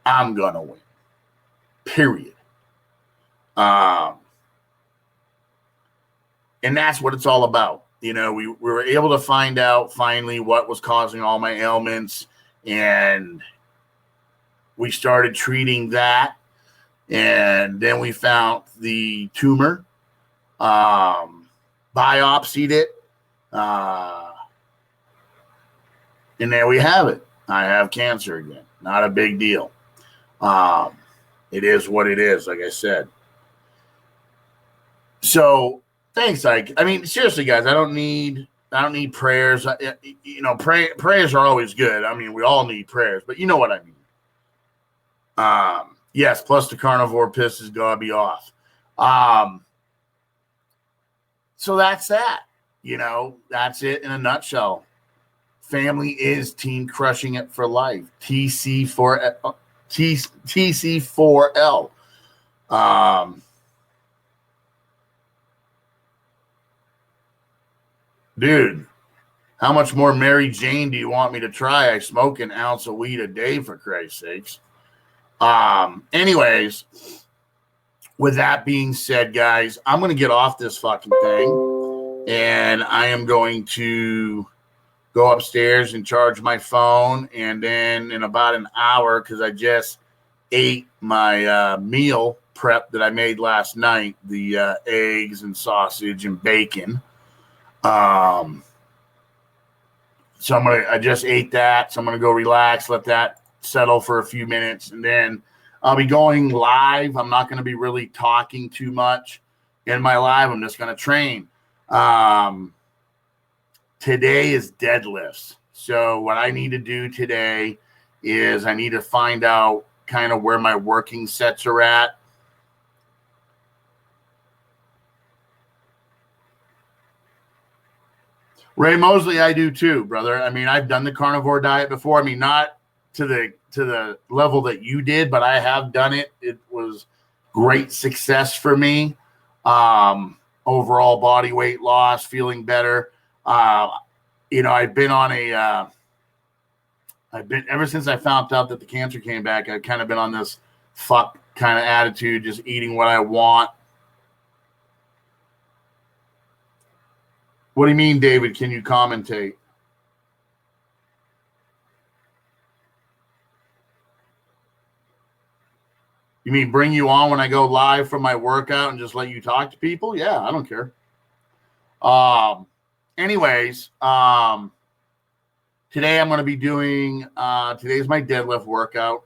I'm going to win. Period. And that's what it's all about. You know, we were able to find out finally what was causing all my ailments. And we started treating that. And then we found the tumor. Biopsied it. And there we have it. I have cancer again. Not a big deal. It is what it is, like I said. So, thanks, Ike. I mean, seriously, guys, I don't need I don't need prayers. Prayers are always good. I mean, we all need prayers, but you know what I mean. Yes, plus the carnivore piss is gonna be off. So that's that. That's it in a nutshell. Family is team crushing it for life. TC4L. Dude, how much more Mary Jane do you want me to try? I smoke an ounce of weed a day, for Christ's sakes. Anyways, with that being said, guys, I'm going to get off this fucking thing, and I am going to go upstairs and charge my phone, and then in about an hour, because I just ate my meal prep that I made last night, the eggs and sausage and bacon. So I just ate that, so I'm gonna go relax, let that settle for a few minutes, and then I'll be going live. I'm not gonna be really talking too much in my live. I'm just gonna train. Today is deadlifts. So what I need to do today is I need to find out kind of where my working sets are at. Ray Mosley, I do too, brother. I mean, I've done the carnivore diet before. I mean, not to the level that you did, but I have done it. It was great success for me. Overall body weight loss, feeling better. I've been on ever since I found out that the cancer came back, I've kind of been on this fuck kind of attitude, just eating what I want. What do you mean, David? Can you commentate? You mean bring you on when I go live from my workout and just let you talk to people? Yeah, I don't care. Anyways, today I'm going to be doing, today's my deadlift workout.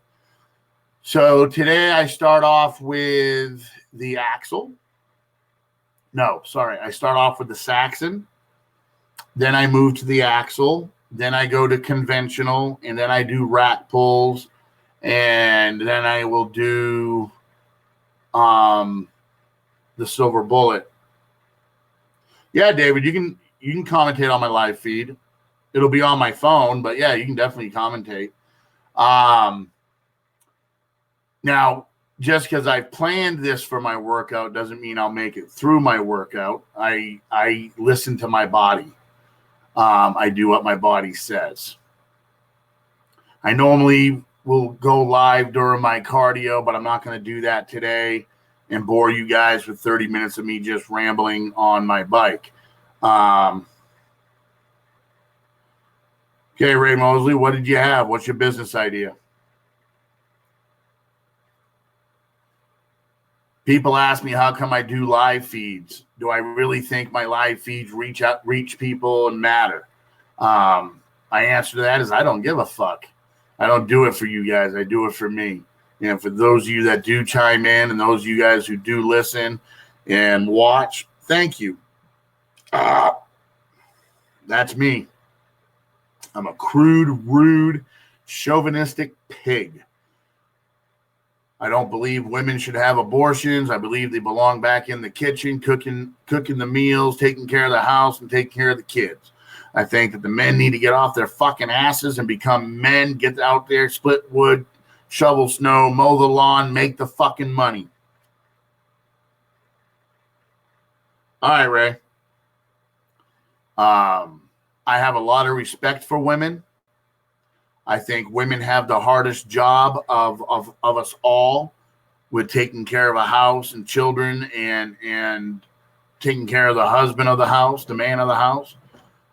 So today I start off with the axle. No, sorry. I start off with the Saxon. Then I move to the axle. Then I go to conventional, and then I do rack pulls, and then I will do the silver bullet. Yeah, David, you can commentate on my live feed. It'll be on my phone, but yeah, you can definitely commentate. Now, just because I've planned this for my workout doesn't mean I'll make it through my workout. I listen to my body. I do what my body says. I normally will go live during my cardio, but I'm not going to do that today and bore you guys with 30 minutes of me just rambling on my bike. Okay, Ray Mosley, what did you have? What's your business idea? People ask me, how come I do live feeds? Do I really think my live feeds reach people and matter? My answer to that is I don't give a fuck. I don't do it for you guys. I do it for me. And for those of you that do chime in and those of you guys who do listen and watch, thank you. That's me. I'm a crude, rude, chauvinistic pig. I don't believe women should have abortions. I believe they belong back in the kitchen, cooking the meals, taking care of the house, and taking care of the kids. I think that the men need to get off their fucking asses and become men, get out there, split wood, shovel snow, mow the lawn, make the fucking money. All right, Ray. I have a lot of respect for women. I think women have the hardest job of us all with taking care of a house and children and taking care of the husband of the house, the man of the house.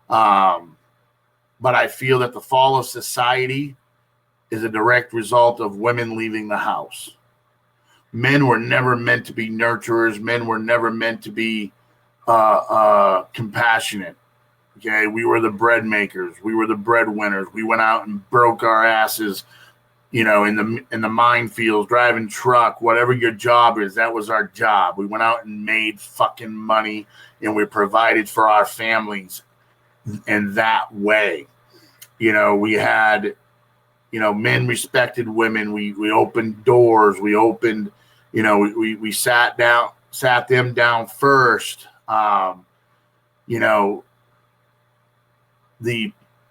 But I feel that the fall of society is a direct result of women leaving the house. Men were never meant to be nurturers. Men were never meant to be compassionate. Okay, we were the bread makers. We were the breadwinners. We went out and broke our asses, in the minefields, driving truck, whatever your job is. That was our job. We went out and made fucking money, and we provided for our families. in that way. We had, men respected women. We opened doors. We opened, we sat them down first.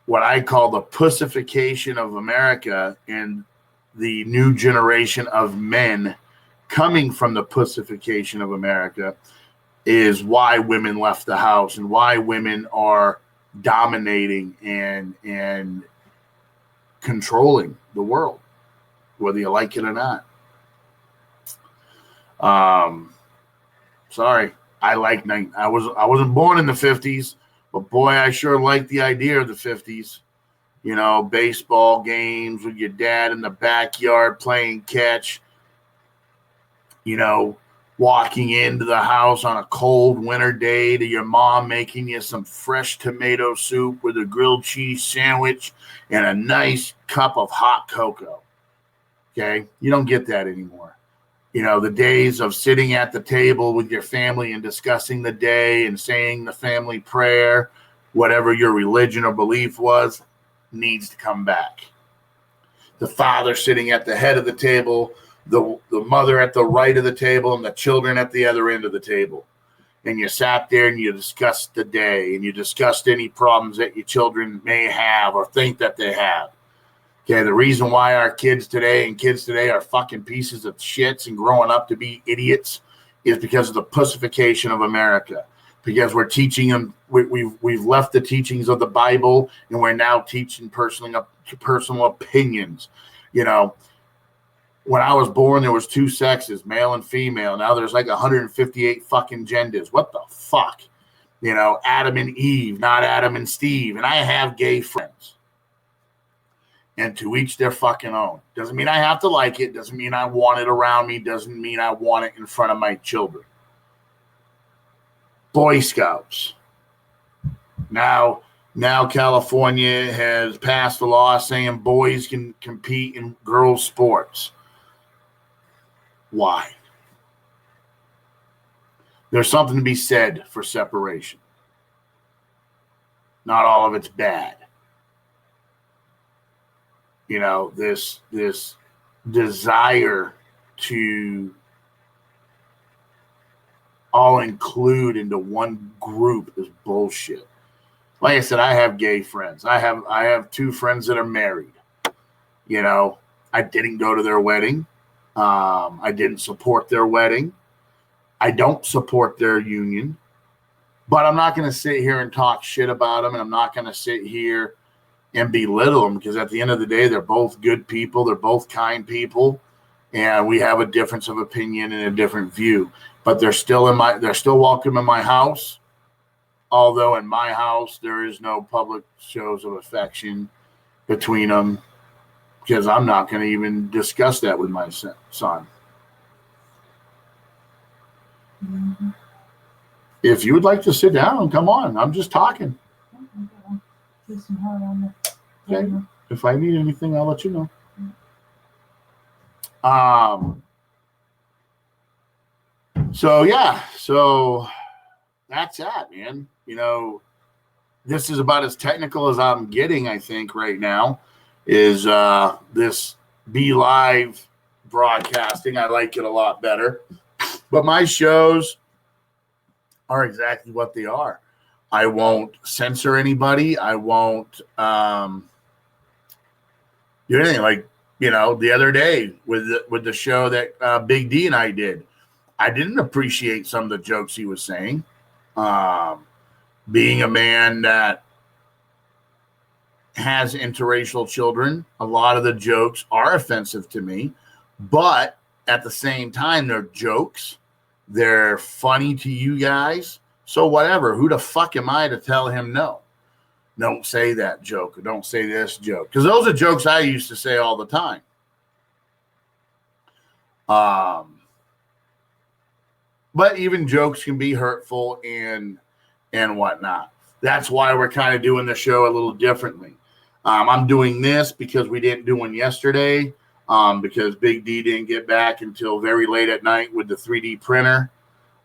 What I call the pussification of America and the new generation of men coming from the pussification of America is why women left the house and why women are dominating and controlling the world, whether you like it or not. Sorry, I wasn't born in the 50s, but boy, I sure like the idea of the 50s. Baseball games with your dad in the backyard playing catch. Walking into the house on a cold winter day to your mom making you some fresh tomato soup with a grilled cheese sandwich and a nice cup of hot cocoa. Okay? You don't get that anymore. The days of sitting at the table with your family and discussing the day and saying the family prayer, whatever your religion or belief was, needs to come back. The father sitting at the head of the table, the mother at the right of the table, and the children at the other end of the table. And you sat there and you discussed the day and you discussed any problems that your children may have or think that they have. Okay, the reason why our kids today are fucking pieces of shits and growing up to be idiots is because of the pussification of America. Because we're teaching them, we've left the teachings of the Bible and we're now teaching personal opinions. When I was born, there was 2 sexes, male and female. Now there's like 158 fucking genders. What the fuck? Adam and Eve, not Adam and Steve. And I have gay friends. And to each their fucking own. Doesn't mean I have to like it. Doesn't mean I want it around me. Doesn't mean I want it in front of my children. Boy Scouts. Now California has passed a law saying boys can compete in girls' sports. Why? There's something to be said for separation. Not all of it's bad. This desire to all include into one group is bullshit. Like I said, I have gay friends. I have 2 friends that are married. I didn't go to their wedding. I didn't support their wedding. I don't support their union. But I'm not going to sit here and talk shit about them, and I'm not going to sit here and belittle them, because at the end of the day, they're both good people. They're both kind people, and we have a difference of opinion and a different view. But they're still welcome in my house. Although in my house, there is no public shows of affection between them, because I'm not going to even discuss that with my son. Mm-hmm. If you would like to sit down, come on. I'm just talking. Okay. If I need anything, I'll let you know. So that's that, man. This is about as technical as I'm getting, I think, right now, is this belive broadcasting. I like it a lot better. But my shows are exactly what they are. I won't censor anybody. I won't do anything. Like, the other day with the show that Big D and I did, I didn't appreciate some of the jokes he was saying. Being a man that has interracial children, a lot of the jokes are offensive to me, but at the same time, they're jokes. They're funny to you guys. So whatever, who the fuck am I to tell him no? Don't say that joke, or don't say this joke. Because those are jokes I used to say all the time. But even jokes can be hurtful and whatnot. That's why we're kind of doing the show a little differently. I'm doing this because we didn't do one yesterday, because Big D didn't get back until very late at night with the 3D printer,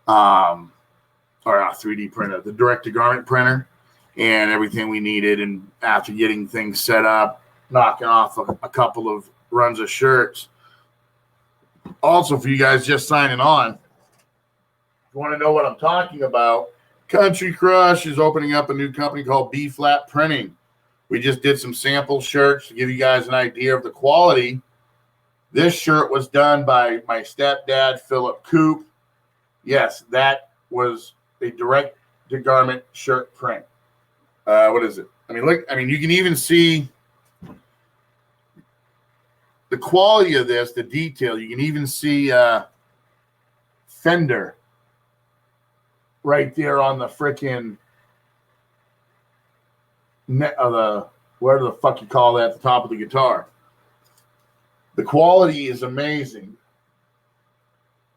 or not 3D printer, the direct-to-garment printer. and everything we needed. And after getting things set up, knocking off a couple of runs of shirts. Also, for you guys just signing on, if you want to know what I'm talking about, Country Crush is opening up a new company called Bflat Printing. We just did some sample shirts to give you guys an idea of the quality. This shirt was done by my stepdad, Philip Coop. Yes, that was a direct-to-garment shirt print. What is it? I mean, look. I mean, you can even see the quality of this, the detail. You can even see Fender right there on the freaking whatever the fuck you call that, at the top of the guitar. The quality is amazing.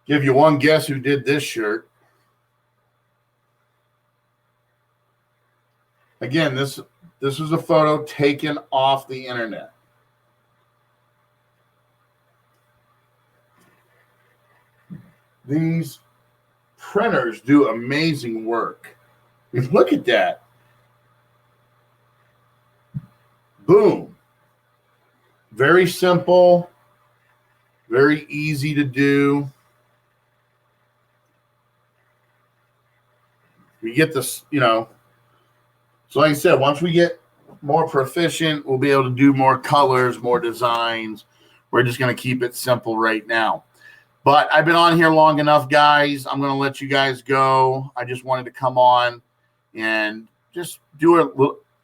Give you one guess who did this shirt. Again, this was a photo taken off the internet. These printers do amazing work. I mean, look at that. Boom. Very simple, very easy to do. We get this, you know. So like I said, once we get more proficient, we'll be able to do more colors, more designs. We're just going to keep it simple right now. But I've been on here long enough, guys. I'm going to let you guys go. I just wanted to come on and just do a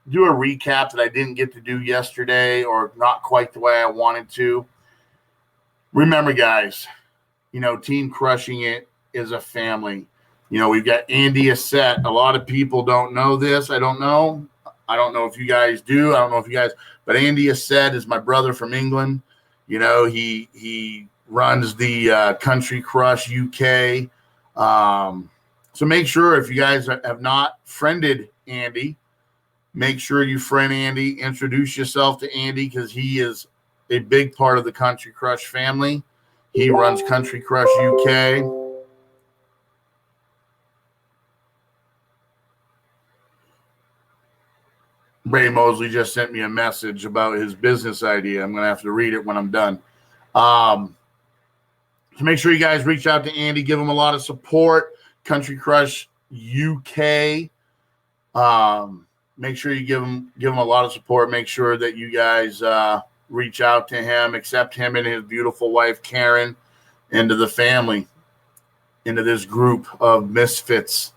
recap that I didn't get to do yesterday, or not quite the way I wanted to. Remember, guys, you know, Team Crushing It is a family. You know, we've got Andy Asset. A lot of people don't know this. I don't know if you guys do. I don't know if you guys, but Andy Asset is my brother from England. You know, he runs the Country Crush UK. So make sure, if you guys have not friended Andy, make sure you friend Andy. Introduce yourself to Andy, because he is a big part of the Country Crush family. He runs Country Crush UK. Ray Mosley just sent me a message about his business idea. I'm going to have to read it when I'm done. So make sure you guys reach out to Andy. Give him a lot of support. Country Crush UK. Make sure you give him a lot of support. Make sure that you guys reach out to him, accept him and his beautiful wife, Karen, into the family, into this group of misfits.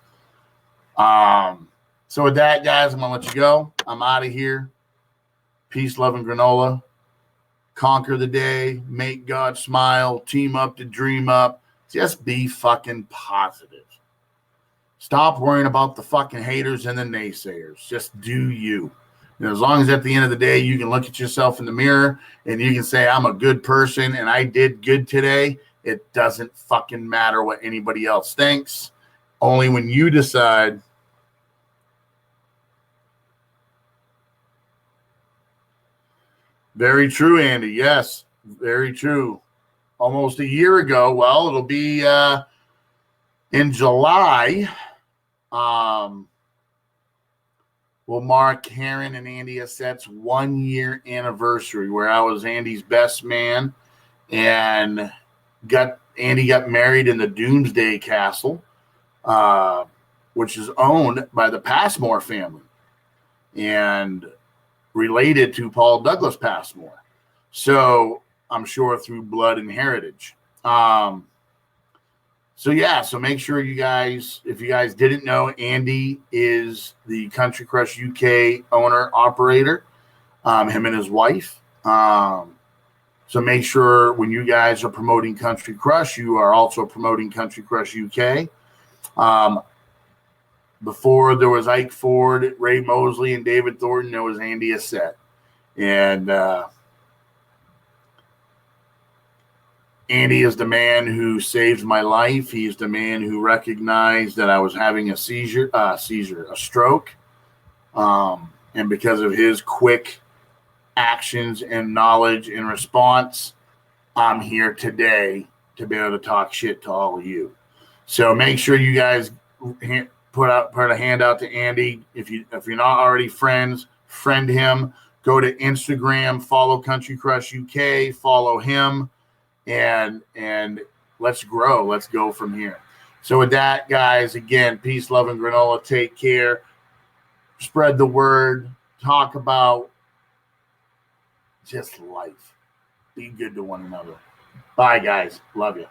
So with that, guys, I'm going to let you go. I'm out of here. Peace, love, and granola. Conquer the day. Make God smile. Team up to dream up. Just be fucking positive. Stop worrying about the fucking haters and the naysayers. Just do you. And as long as at the end of the day you can look at yourself in the mirror and you can say, I'm a good person and I did good today, it doesn't fucking matter what anybody else thinks. Only when you decide very true, Andy. Yes, very true. Almost a year ago. Well, it'll be in July. Will mark Karen and Andy Asset's 1-year anniversary, where I was Andy's best man, and Andy got married in the Doomsday Castle, which is owned by the Passmore family and related to Paul Douglas Passmore. So I'm sure through blood and heritage. So make sure you guys, if you guys didn't know, Andy is the Country Crush UK owner, operator, him and his wife. So make sure when you guys are promoting Country Crush, you are also promoting Country Crush UK. Before there was Ike Ford, Ray Mosley, and David Thornton, there was Andy Asset. And Andy is the man who saved my life. He is the man who recognized that I was having a stroke. And because of his quick actions and knowledge and response, I'm here today to be able to talk shit to all of you. So make sure you guys put put a hand out to Andy. If you're not already friends, friend him. Go to Instagram, follow Country Crush UK, follow him, and let's grow. Let's go from here. So with that, guys, again, peace, love, and granola. Take care. Spread the word. Talk about just life. Be good to one another. Bye, guys. Love you.